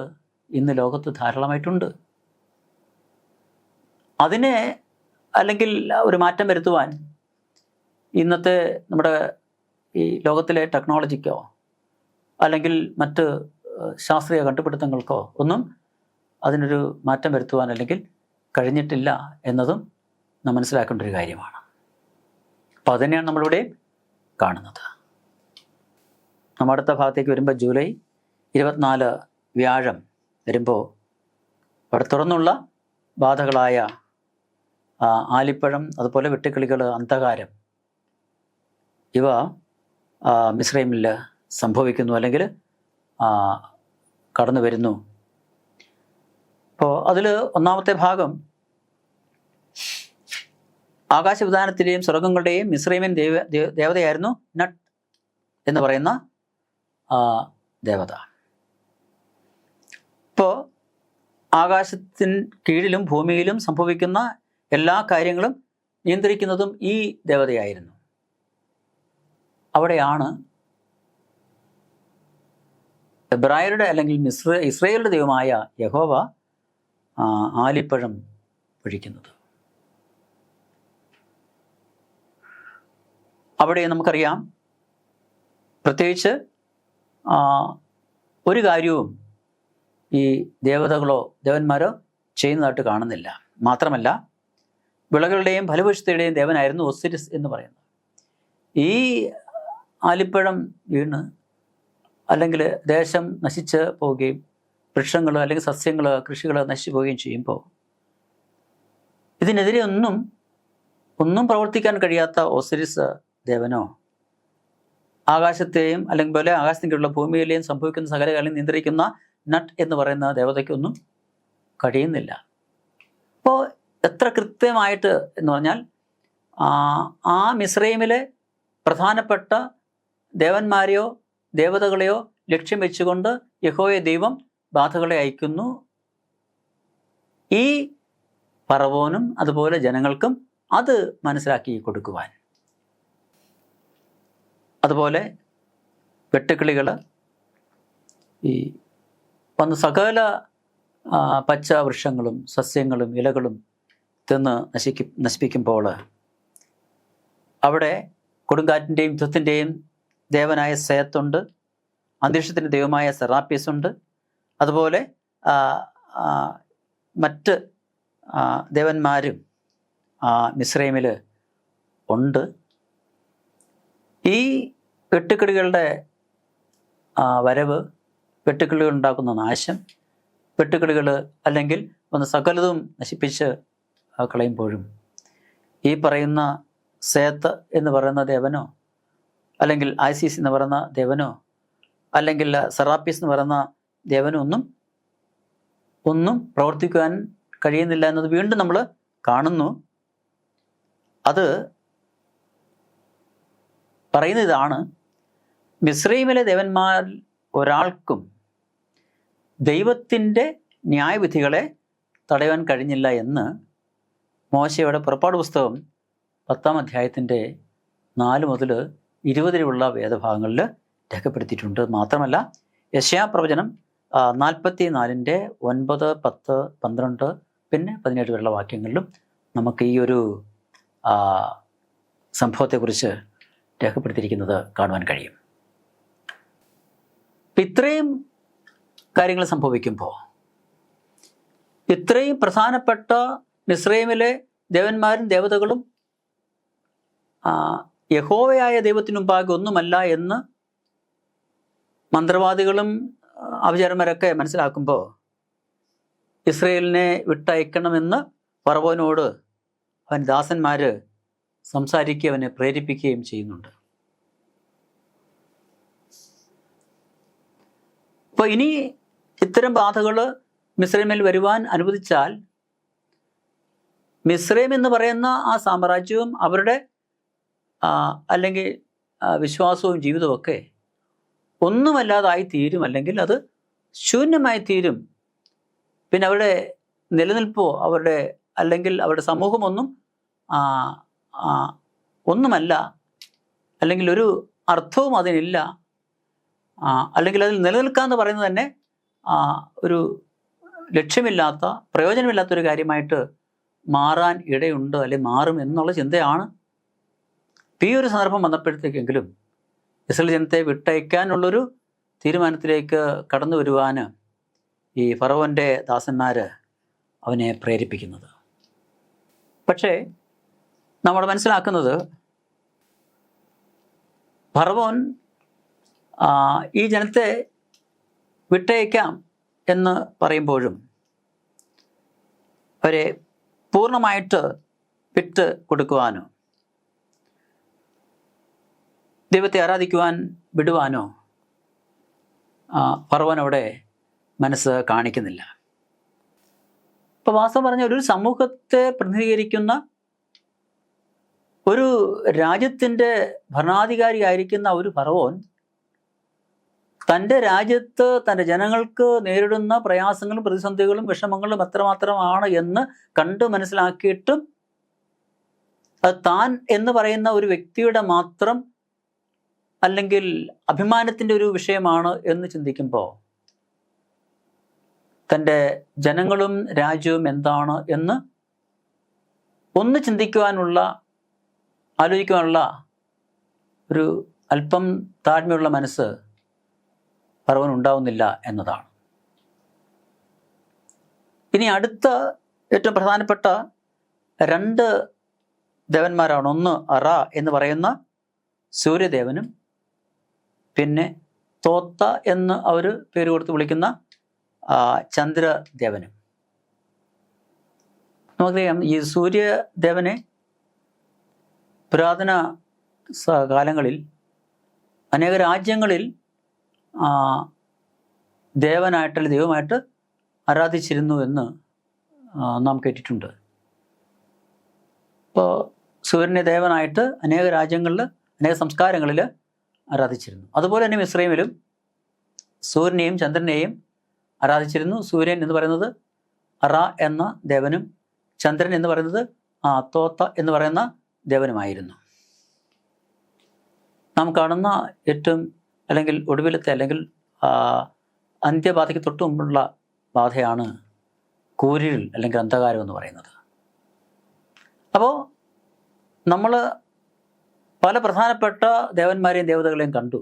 ഇന്ന് ലോകത്ത് ധാരാളമായിട്ടുണ്ട്. അതിനെ അല്ലെങ്കിൽ ഒരു മാറ്റം വരുത്തുവാൻ ഇന്നത്തെ നമ്മുടെ ഈ ലോകത്തിലെ ടെക്നോളജിക്കോ അല്ലെങ്കിൽ മറ്റ് ശാസ്ത്രീയ കണ്ടുപിടുത്തങ്ങൾക്കോ ഒന്നും അതിനൊരു മാറ്റം വരുത്തുവാൻ അല്ലെങ്കിൽ കഴിഞ്ഞിട്ടില്ല എന്നതും നാം മനസ്സിലാക്കേണ്ട ഒരു കാര്യമാണ്. അപ്പോൾ അതുതന്നെയാണ് നമ്മളിവിടെ കാണുന്നത്. നമ്മൾ അടുത്ത ഭാഗത്തേക്ക് വരുമ്പോൾ ജൂലൈ 24 വ്യാഴം വരുമ്പോൾ അവിടെ തുറന്നുള്ള ബാധകളായ ആലിപ്പഴം, അതുപോലെ വെട്ടുക്കിളികൾ, അന്ധകാരം, ഇവ മിസ്രൈമിൽ സംഭവിക്കുന്നു അല്ലെങ്കിൽ കടന്നു വരുന്നു. അപ്പോൾ അതിൽ ഒന്നാമത്തെ ഭാഗം ആകാശവിധാനത്തിലെയും സ്വർഗങ്ങളുടെയും മിസ്രൈമിൻ ദേവതയായിരുന്നു നട്ട് എന്ന് പറയുന്ന ദേവത. ഇപ്പോൾ ആകാശത്തിന് കീഴിലും ഭൂമിയിലും സംഭവിക്കുന്ന എല്ലാ കാര്യങ്ങളും നിയന്ത്രിക്കുന്നതും ഈ ദേവതയായിരുന്നു. അവിടെയാണ് എബ്രായരുടെ അല്ലെങ്കിൽ ഇസ്രായേലിന്റെ ദൈവമായ യഹോവ ആലിപ്പഴം പൊഴിക്കുന്നത്. അവിടെ നമുക്കറിയാം, പ്രത്യേകിച്ച് ഒരു കാര്യവും ഈ ദേവതകളോ ദേവന്മാരോ ചെയ്യുന്നതായിട്ട് കാണുന്നില്ല. മാത്രമല്ല, വിളകളുടെയും ഫലപുഷ്ടിയുടെയും ദേവനായിരുന്നു ഒസിരിസ് എന്ന് പറയുന്നത്. ഈ ആലിപ്പഴം വീണ് അല്ലെങ്കിൽ ദേശം നശിച്ച് പോവുകയും വൃക്ഷങ്ങൾ അല്ലെങ്കിൽ സസ്യങ്ങൾ, കൃഷികൾ നശിച്ചു പോവുകയും ചെയ്യുമ്പോൾ ഇതിനെതിരെ ഒന്നും പ്രവർത്തിക്കാൻ കഴിയാത്ത ഒസിരിസ് ദേവനോ ആകാശത്തെയും അല്ലെങ്കിൽ പോലെ ആകാശത്തിലുള്ള ഭൂമിയിലെയും സംഭവിക്കുന്ന സകല കാര്യം നിയന്ത്രിക്കുന്ന നട്ട് എന്ന് പറയുന്ന ദേവതയ്ക്കൊന്നും കഴിയുന്നില്ല. അപ്പോൾ എത്ര കൃത്യമായിട്ട് എന്ന് പറഞ്ഞാൽ ആ മിസ്രൈമിലെ പ്രധാനപ്പെട്ട ദേവന്മാരെയോ ദേവതകളെയോ ലക്ഷ്യം വെച്ചുകൊണ്ട് യഹോവ ദൈവം ബാധകളെ അയക്കുന്നു. ഈ ഫറവോനും അതുപോലെ ജനങ്ങൾക്കും അത് മനസ്സിലാക്കി കൊടുക്കുവാൻ. അതുപോലെ വെട്ടുക്കിളികൾ ഈ വന്ന് സകല പച്ച വൃക്ഷങ്ങളും സസ്യങ്ങളും ഇലകളും തിന്ന് നശിപ്പിക്കുമ്പോൾ അവിടെ കൊടുങ്കാറ്റിൻ്റെയും യുദ്ധത്തിൻ്റെയും ദേവനായ സേത്തുണ്ട്, അന്തരീക്ഷത്തിൻ്റെ ദൈവമായ സെറാപ്പീസ് ഉണ്ട്, അതുപോലെ മറ്റ് ദേവന്മാരും മിസ്രൈമിൽ ഉണ്ട്. ഈ വെട്ടുക്കിളികളുടെ വരവ്, വെട്ടുക്കിളികൾ ഉണ്ടാക്കുന്ന നാശം, വെട്ടുക്കിളികൾ അല്ലെങ്കിൽ ഒന്ന് സകലതും നശിപ്പിച്ച് കളയുമ്പോഴും ഈ പറയുന്ന സേത്ത് എന്ന് പറയുന്ന ദേവനോ അല്ലെങ്കിൽ ഐസിസ് എന്ന് പറയുന്ന ദേവനോ അല്ലെങ്കിൽ സെറാപ്പീസ് എന്ന് പറയുന്ന ദേവനോ ഒന്നും പ്രവർത്തിക്കുവാൻ കഴിയുന്നില്ല എന്നത് വീണ്ടും നമ്മൾ കാണുന്നു. അത് പറയുന്ന ഇതാണ്: മിസ്രൈമിലെ ദേവന്മാരിൽ ഒരാൾക്കും ദൈവത്തിൻ്റെ ന്യായവിധികളെ തടയാൻ കഴിഞ്ഞില്ല എന്ന് മോശയുടെ പുറപ്പാട് പുസ്തകം 10-ാം അധ്യായത്തിൻ്റെ 4 മുതൽ 20 വരെയുള്ള വേദഭാഗങ്ങളിൽ രേഖപ്പെടുത്തിയിട്ടുണ്ട്. മാത്രമല്ല യെശയ്യാ പ്രവചനം 44-ൻ്റെ 9, 10, 12 പിന്നെ 17 വരെയുള്ള വാക്യങ്ങളിലും നമുക്ക് ഈ ഒരു സംഭവത്തെക്കുറിച്ച് രേഖപ്പെടുത്തിയിരിക്കുന്നത് കാണുവാൻ കഴിയും. ഇത്രയും കാര്യങ്ങൾ സംഭവിക്കുമ്പോൾ ഇത്രയും പ്രധാനപ്പെട്ട മിസ്രൈമിലെ ദേവന്മാരും ദേവതകളും യഹോവയായ ദൈവത്തിനു മുമ്പാകെ ഒന്നുമല്ല എന്ന് മന്ത്രവാദികളും ആഭിചാരന്മാരൊക്കെ മനസ്സിലാക്കുമ്പോൾ ഇസ്രയേലിനെ വിട്ടയക്കണമെന്ന് ഫറവോനോട് അവൻ ദാസന്മാർ സംസാരിക്കുകയും അവനെ പ്രേരിപ്പിക്കുകയും ചെയ്യുന്നുണ്ട്. അപ്പോൾ ഇനി ഇത്തരം ബാധകൾ മിസ്രൈമിൽ വരുവാൻ അനുവദിച്ചാൽ മിസ്രൈം എന്ന് പറയുന്ന ആ സാമ്രാജ്യവും അവരുടെ അല്ലെങ്കിൽ വിശ്വാസവും ജീവിതമൊക്കെ ഒന്നുമല്ലാതായി തീരും, അല്ലെങ്കിൽ അത് ശൂന്യമായി തീരും. പിന്നെ അവരുടെ നിലനിൽപ്പോ അവരുടെ അല്ലെങ്കിൽ അവരുടെ സമൂഹമൊന്നും ഒന്നുമല്ല, അല്ലെങ്കിൽ ഒരു അർത്ഥവും അതിനില്ല, അല്ലെങ്കിൽ അതിൽ നിലനിൽക്കാന്ന് പറയുന്നത് തന്നെ ഒരു ലക്ഷ്യമില്ലാത്ത പ്രയോജനമില്ലാത്തൊരു കാര്യമായിട്ട് മാറാൻ ഇടയുണ്ട്, അല്ലെങ്കിൽ മാറും എന്നുള്ള ചിന്തയാണ്. ഈ ഒരു സന്ദർഭം വന്നപ്പോഴത്തേക്കെങ്കിലും ഇസ്രായേൽ ജനത്തെ വിട്ടയക്കാനുള്ളൊരു തീരുമാനത്തിലേക്ക് കടന്നു വരുവാൻ ഈ ഫറവോൻ്റെ ദാസന്മാർ അവനെ പ്രേരിപ്പിക്കുന്നത്. പക്ഷേ നമ്മൾ മനസ്സിലാക്കുന്നത് ഫറവോൻ ഈ ജനത്തെ വിട്ടയക്കാം എന്ന് പറയുമ്പോഴും അവരെ പൂർണ്ണമായിട്ട് വിട്ട് കൊടുക്കുവാനോ ദൈവത്തെ ആരാധിക്കുവാൻ വിടുവാനോ ഫറവോൻ അവിടെ മനസ്സ് കാണിക്കുന്നില്ല. ഇപ്പോൾ വാസ്തവം പറഞ്ഞ ഒരു സമൂഹത്തെ പ്രതിനിധീകരിക്കുന്ന ഒരു രാജ്യത്തിൻ്റെ ഭരണാധികാരിയായിരിക്കുന്ന ഒരു ഫറവോൻ തൻ്റെ രാജ്യത്ത് തൻ്റെ ജനങ്ങൾക്ക് നേരിടുന്ന പ്രയാസങ്ങളും പ്രതിസന്ധികളും വിഷമങ്ങളും എത്രമാത്രമാണ് എന്ന് കണ്ട് മനസ്സിലാക്കിയിട്ടും അത് താൻ എന്ന് പറയുന്ന ഒരു വ്യക്തിയുടെ മാത്രം അല്ലെങ്കിൽ അഭിമാനത്തിൻ്റെ ഒരു വിഷയമാണ് എന്ന് ചിന്തിക്കുമ്പോൾ തൻ്റെ ജനങ്ങളും രാജ്യവും എന്താണ് എന്ന് ഒന്ന് ചിന്തിക്കുവാനുള്ള ആലോചിക്കുവാനുള്ള ഒരു അല്പം താഴ്മയുള്ള മനസ്സ് ഫറവോന് ഉണ്ടാവുന്നില്ല എന്നതാണ്. ഇനി അടുത്ത ഏറ്റവും പ്രധാനപ്പെട്ട 2 ദേവന്മാരാണ്. ഒന്ന് അറ എന്ന് പറയുന്ന സൂര്യദേവനും പിന്നെ തോത്ത എന്ന് അവർ പേര് കൊടുത്ത് വിളിക്കുന്ന ചന്ദ്രദേവനും. നമുക്കറിയാം ഈ സൂര്യദേവനെ പുരാതന കാലങ്ങളിൽ അനേക രാജ്യങ്ങളിൽ ദേവനായിട്ട് അല്ലെങ്കിൽ ദൈവമായിട്ട് ആരാധിച്ചിരുന്നു എന്ന് നാം കേട്ടിട്ടുണ്ട്. ഇപ്പോൾ സൂര്യനെ ദേവനായിട്ട് അനേക രാജ്യങ്ങളിൽ അനേക സംസ്കാരങ്ങളിൽ ആരാധിച്ചിരുന്നു. അതുപോലെ തന്നെ മിസ്രൈമിലും സൂര്യനെയും ചന്ദ്രനെയും ആരാധിച്ചിരുന്നു. സൂര്യൻ എന്ന് പറയുന്നത് അറ എന്ന ദേവനും ചന്ദ്രൻ എന്ന് പറയുന്നത് തോത്ത എന്ന് പറയുന്ന ദേവനുമായിരുന്നു. നാം കാണുന്ന ഏറ്റവും അല്ലെങ്കിൽ ഒടുവിലത്തെ അല്ലെങ്കിൽ അന്ത്യബാധയ്ക്ക് തൊട്ടു മുമ്പുള്ള ബാധയാണ് കൂരിരുൾ അല്ലെങ്കിൽ അന്ധകാരം എന്ന് പറയുന്നത്. അപ്പോൾ നമ്മൾ പല പ്രധാനപ്പെട്ട ദേവന്മാരെയും ദേവതകളെയും കണ്ടു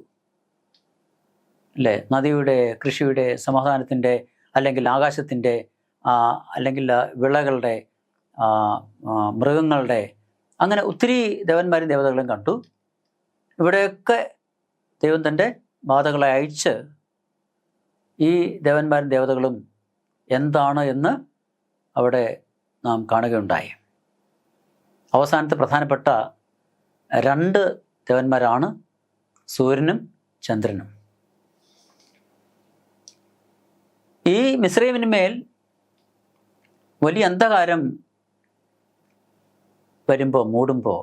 അല്ലേ? നദിയുടെ, കൃഷിയുടെ, സമാധാനത്തിൻ്റെ, അല്ലെങ്കിൽ ആകാശത്തിൻ്റെ, അല്ലെങ്കിൽ വിളകളുടെ, മൃഗങ്ങളുടെ, അങ്ങനെ ഒത്തിരി ദേവന്മാരെയും ദേവതകളെയും കണ്ടു. ഇവിടെയൊക്കെ ദൈവം തൻ്റെ ബാധകളെ അയച്ച് ഈ ദേവന്മാരും ദേവതകളും എന്താണ് എന്ന് അവിടെ നാം കാണുകയുണ്ടായി. അവസാനത്തെ പ്രധാനപ്പെട്ട 2 ദേവന്മാരാണ് സൂര്യനും ചന്ദ്രനും. ഈ മിസ്രയീമിന്മേൽ വലിയ അന്ധകാരം വരുമ്പോൾ, മൂടുമ്പോൾ,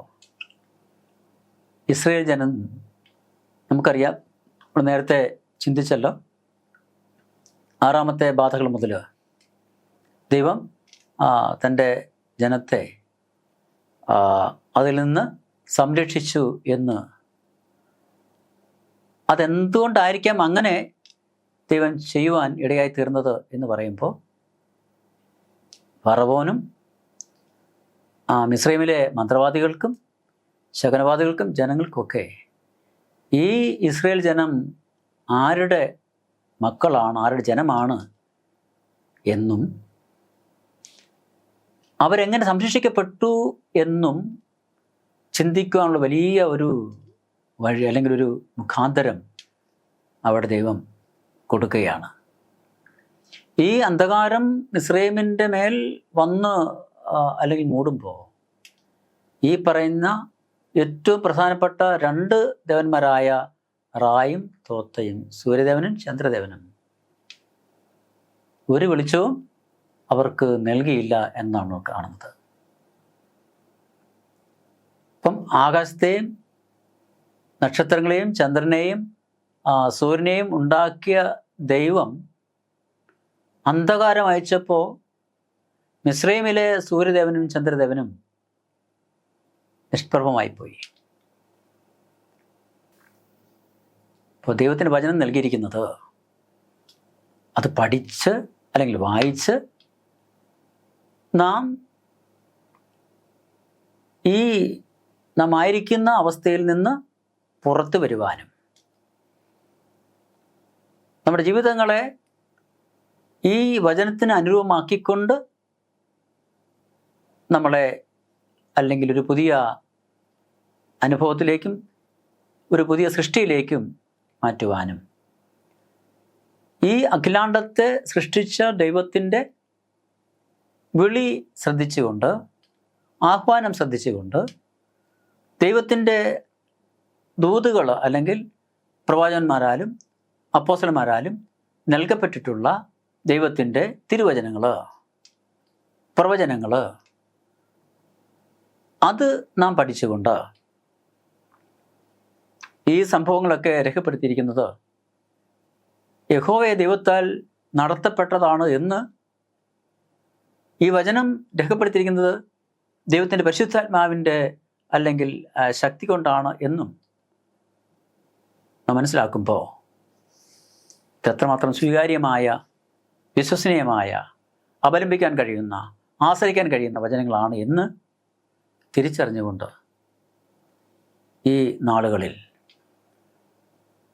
ഇസ്രായേൽ ജനം, നമുക്കറിയാം, നമ്മൾ നേരത്തെ ചിന്തിച്ചല്ലോ, 6ാമത്തെ ബാധകൾ മുതൽ ദൈവം തൻ്റെ ജനത്തെ അതിൽ നിന്ന് സംരക്ഷിച്ചു എന്ന്. അതെന്തുകൊണ്ടായിരിക്കാം അങ്ങനെ ദൈവം ചെയ്യുവാൻ ഇടയായി തീർന്നത് എന്ന് പറയുമ്പോൾ, ഫറവോനും മിസ്രൈമിലെ മന്ത്രവാദികൾക്കും ശകുനവാദികൾക്കും ജനങ്ങൾക്കൊക്കെ ഈ ഇസ്രായേൽ ജനം ആരുടെ മക്കളാണ്, ആരുടെ ജനമാണ് എന്നും അവരെങ്ങനെ സംരക്ഷിക്കപ്പെട്ടു എന്നും ചിന്തിക്കുവാനുള്ള വലിയ ഒരു വഴി അല്ലെങ്കിൽ ഒരു മുഖാന്തരം അവിടെ ദൈവം കൊടുക്കുകയാണ്. ഈ അന്ധകാരം മിസ്രയീമിൻ്റെ മേൽ വന്ന് അല്ലെങ്കിൽ മൂടുമ്പോൾ ഈ പറയുന്ന ഏറ്റവും പ്രധാനപ്പെട്ട 2 ദേവന്മാരായ റായും തോത്തയും, സൂര്യദേവനും ചന്ദ്രദേവനും, ഒരു വെളിച്ചവും അവർക്ക് നൽകിയില്ല എന്നാണ് കാണുന്നത്. അപ്പം ആകാശത്തെയും നക്ഷത്രങ്ങളെയും ചന്ദ്രനെയും സൂര്യനെയും ഉണ്ടാക്കിയ ദൈവം അന്ധകാരം അയച്ചപ്പോൾ മിസ്രയീമിലെ സൂര്യദേവനും ചന്ദ്രദേവനും നിഷ്പ്രഭമായിപ്പോയി. ഇപ്പോൾ ദൈവത്തിന് വചനം നൽകിയിരിക്കുന്നത് അത് പഠിച്ച് അല്ലെങ്കിൽ വായിച്ച് നാം ആയിരിക്കുന്ന അവസ്ഥയിൽ നിന്ന് പുറത്തു വരുവാനും നമ്മുടെ ജീവിതങ്ങളെ ഈ വചനത്തിന് അനുരൂപമാക്കിക്കൊണ്ട് നമ്മളെ അല്ലെങ്കിൽ ഒരു പുതിയ അനുഭവത്തിലേക്കും ഒരു പുതിയ സൃഷ്ടിയിലേക്കും മാറ്റുവാനും ഈ അഖിലാണ്ടത്തെ സൃഷ്ടിച്ച ദൈവത്തിൻ്റെ വിളി ശ്രദ്ധിച്ചുകൊണ്ട്, ആഹ്വാനം ശ്രദ്ധിച്ചുകൊണ്ട്, ദൈവത്തിൻ്റെ ദൂതുകൾ അല്ലെങ്കിൽ പ്രവാചകന്മാരാലും അപ്പോസ്തലന്മാരാലും നൽകപ്പെട്ടിട്ടുള്ള ദൈവത്തിൻ്റെ തിരുവചനങ്ങൾ, പ്രവചനങ്ങൾ, അത് നാം പഠിച്ചുകൊണ്ട് ഈ സംഭവങ്ങളൊക്കെ രേഖപ്പെടുത്തിയിരിക്കുന്നത് യഹോവയെ ദൈവത്താൽ നടത്തപ്പെട്ടതാണ് എന്ന്, ഈ വചനം രേഖപ്പെടുത്തിയിരിക്കുന്നത് ദൈവത്തിൻ്റെ പരിശുദ്ധാത്മാവിൻ്റെ അല്ലെങ്കിൽ ശക്തി കൊണ്ടാണ് എന്നും നാം മനസ്സിലാക്കുമ്പോൾ എത്രമാത്രം സ്വീകാര്യമായ, വിശ്വസനീയമായ, അവലംബിക്കാൻ കഴിയുന്ന, ആശ്രയിക്കാൻ കഴിയുന്ന വചനങ്ങളാണ് എന്ന് തിരിച്ചറിഞ്ഞുകൊണ്ട് ഈ നാളുകളിൽ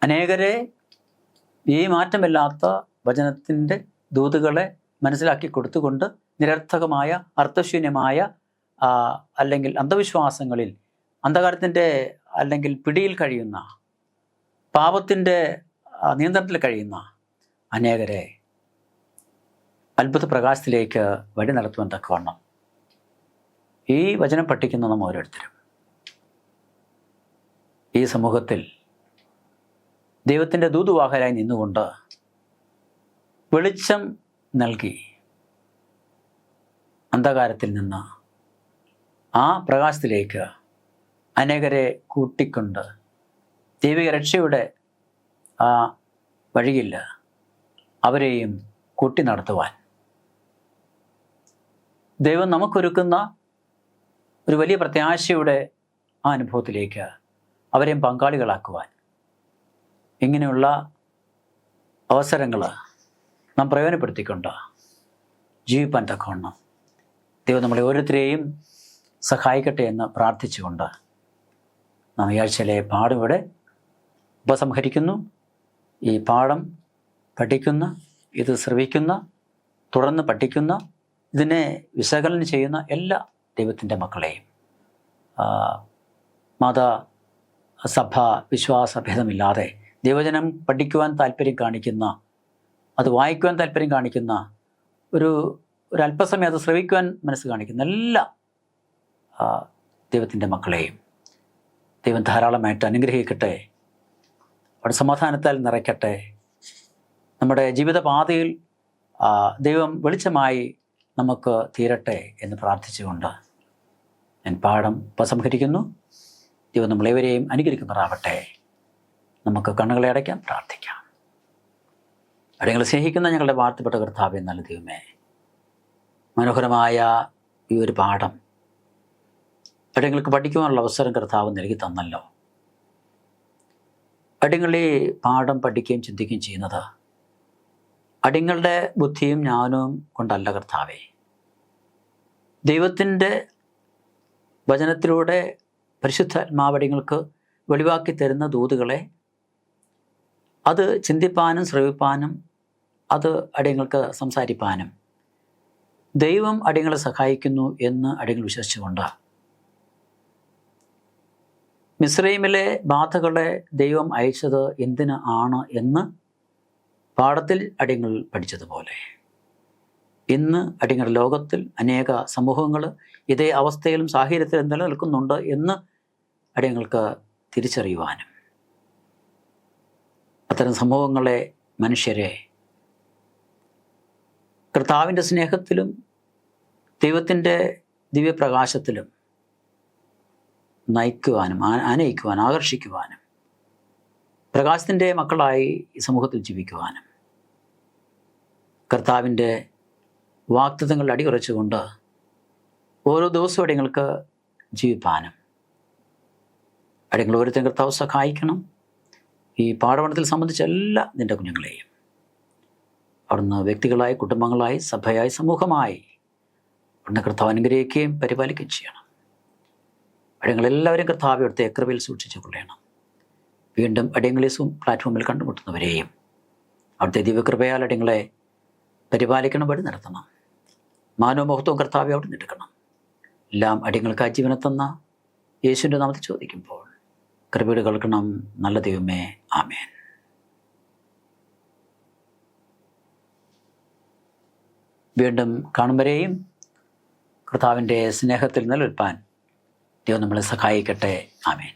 അനേകരെ ഈ മാറ്റമില്ലാത്ത വചനത്തിൻ്റെ ദൂതുകളെ മനസ്സിലാക്കി കൊടുത്തുകൊണ്ട് നിരർത്ഥകമായ, അർത്ഥശൂന്യമായ അല്ലെങ്കിൽ അന്ധവിശ്വാസങ്ങളിൽ, അന്ധകാരത്തിൻ്റെ അല്ലെങ്കിൽ പിടിയിൽ കഴിയുന്ന, പാപത്തിൻ്റെ നിയന്ത്രണത്തിൽ കഴിയുന്ന അനേകരെ അത്ഭുത പ്രകാശത്തിലേക്ക് വഴി നടത്തുവാൻ തക്കവണ്ണം ഈ വചനം പഠിക്കുന്ന നാം ഓരോരുത്തരും ഈ സമൂഹത്തിൽ ദൈവത്തിൻ്റെ ദൂതുവാഹരായി നിന്നുകൊണ്ട് വെളിച്ചം നൽകി അന്ധകാരത്തിൽ നിന്ന് ആ പ്രകാശത്തിലേക്ക് അനേകരെ കൂട്ടിക്കൊണ്ട് ദൈവിക രക്ഷയുടെ ആ വഴിയിൽ അവരെയും കൂട്ടി നടത്തുവാൻ ദൈവം നമുക്കൊരുക്കുന്ന ഒരു വലിയ പ്രത്യാശയുടെ ആ അനുഭവത്തിലേക്ക് അവരെയും പങ്കാളികളാക്കുവാൻ ഇങ്ങനെയുള്ള അവസരങ്ങൾ നാം പ്രയോജനപ്പെടുത്തിക്കൊണ്ട് ജീവിപ്പാൻ തക്കവണ്ണം ദൈവം നമ്മളെ ഓരോരുത്തരെയും സഹായിക്കട്ടെ എന്ന് പ്രാർത്ഥിച്ചുകൊണ്ട് നാം ഈ ആഴ്ചയിലെ പാഠം ഇവിടെ ഉപസംഹരിക്കുന്നു. ഈ പാഠം പഠിക്കുന്ന, ഇത് ശ്രവിക്കുന്ന, തുടർന്ന് പഠിക്കുന്ന, ഇതിനെ വിശകലനം ചെയ്യുന്ന എല്ലാ ദൈവത്തിൻ്റെ മക്കളെയും മത സഭ വിശ്വാസ ഭേദമില്ലാതെ ദൈവജനം പഠിക്കുവാൻ താല്പര്യം കാണിക്കുന്ന, അത് വായിക്കുവാൻ താല്പര്യം കാണിക്കുന്ന, ഒരു അല്പസമയം അത് ശ്രവിക്കുവാൻ മനസ്സ് കാണിക്കുന്ന എല്ലാ ദൈവത്തിൻ്റെ മക്കളെയും ദൈവം ധാരാളമായിട്ട് അനുഗ്രഹിക്കട്ടെ. അവിടെ സമാധാനത്താൽ നിറയ്ക്കട്ടെ. നമ്മുടെ ജീവിതപാതയിൽ ദൈവം വെളിച്ചമായി നമുക്ക് തീരട്ടെ എന്ന് പ്രാർത്ഥിച്ചുകൊണ്ട് ഞാൻ പാഠം ഉപസംഹരിക്കുന്നു. ദൈവം നമ്മളേവരെയും അനുഗ്രഹിക്കുമാറാവട്ടെ. നമുക്ക് കണ്ണുകളെ അടയ്ക്കാം, പ്രാർത്ഥിക്കാം. അടിയങ്ങളെ സ്നേഹിക്കുന്ന ഞങ്ങളുടെ വാഴ്ത്തപ്പെട്ട കർത്താവേ, നല്ല ദൈവമേ, മനോഹരമായ ഈ ഒരു പാഠം അടിയങ്ങൾക്ക് പഠിക്കുവാനുള്ള അവസരം കർത്താവ് നൽകി തന്നല്ലോ. അടിയങ്ങൾ ഈ പാഠം പഠിക്കുകയും ചിന്തിക്കുകയും ചെയ്യുന്നത് അടിയങ്ങളുടെ ബുദ്ധിയും ജ്ഞാനവും കൊണ്ടല്ല കർത്താവേ. ദൈവത്തിൻ്റെ വചനത്തിലൂടെ പരിശുദ്ധാത്മാവടിങ്ങൾക്ക് വെളിവാക്കി തരുന്ന ദൂതുകളെ അത് ചിന്തിപ്പാനും ശ്രവിപ്പാനും അത് അടിയങ്ങൾക്ക് സംസാരിപ്പാനും ദൈവം അടിയങ്ങളെ സഹായിക്കുന്നു എന്ന് അടിയങ്ങൾ വിശ്വസിച്ചുകൊണ്ട് മിസ്രൈമിലെ ബാധകളെ ദൈവം അയച്ചത് എന്തിന് ആണ് എന്ന് പാഠത്തിൽ അടിയങ്ങൾ പഠിച്ചതുപോലെ ഇന്ന് അടിയങ്ങളുടെ ലോകത്തിൽ അനേക സമൂഹങ്ങൾ ഇതേ അവസ്ഥയിലും സാഹചര്യത്തിലും നിലനിൽക്കുന്നുണ്ട് എന്ന് അടിയങ്ങൾക്ക് തിരിച്ചറിയുവാനും അത്തരം സമൂഹങ്ങളെ, മനുഷ്യരെ കർത്താവിൻ്റെ സ്നേഹത്തിലും ദൈവത്തിൻ്റെ ദിവ്യപ്രകാശത്തിലും നയിക്കുവാനും ആനയിക്കുവാനും ആകർഷിക്കുവാനും പ്രകാശത്തിൻ്റെ മക്കളായി ഈ സമൂഹത്തിൽ ജീവിക്കുവാനും കർത്താവിൻ്റെ വാഗ്ദത്തങ്ങൾ അടിയുറച്ചുകൊണ്ട് ഓരോ ദിവസവും അടിയങ്ങൾക്ക് ജീവിപ്പാനും അടിയങ്ങൾ ഓരോരുത്തരും കർത്താവ് സഹായിക്കണം. ഈ പാഠപഠനത്തിൽ സംബന്ധിച്ച എല്ലാ നിൻ്റെ കുഞ്ഞുങ്ങളെയും അവിടുന്ന് വ്യക്തികളായി, കുടുംബങ്ങളായി, സഭയായി, സമൂഹമായി അവിടുന്ന് കർത്താവ് അനുഗ്രഹിക്കുകയും പരിപാലിക്കുകയും ചെയ്യണം. അടിയങ്ങളെല്ലാവരും കർത്താവ് അവിടുത്തെ കൃപയിൽ സൂക്ഷിച്ചു കൊള്ളണം. വീണ്ടും അടിയങ്ങളെ പ്ലാറ്റ്ഫോമിൽ കണ്ടുമുട്ടുന്നവരെയും അവിടുത്തെ ദിവ്യകൃപയാൽ അടിയങ്ങളെ പരിപാലിക്കണം, വഴി നടത്തണം. മാനവമഹത്വവും കർത്താവെ അവിടെ എടുക്കണം. എല്ലാം അടിയങ്ങൾക്ക് ജീവനെ തന്ന യേശുവിൻ്റെ നാമത്തിൽ ചോദിക്കുമ്പോൾ കൃപയുടെ കേൾക്കണം. നല്ല ദൈവമേ, ആമേൻ. വീണ്ടും കാണും കർത്താവിൻ്റെ സ്നേഹത്തിൽ നിലനിൽപ്പാൻ ദൈവം നമ്മളെ സഹായിക്കട്ടെ. ആമേൻ.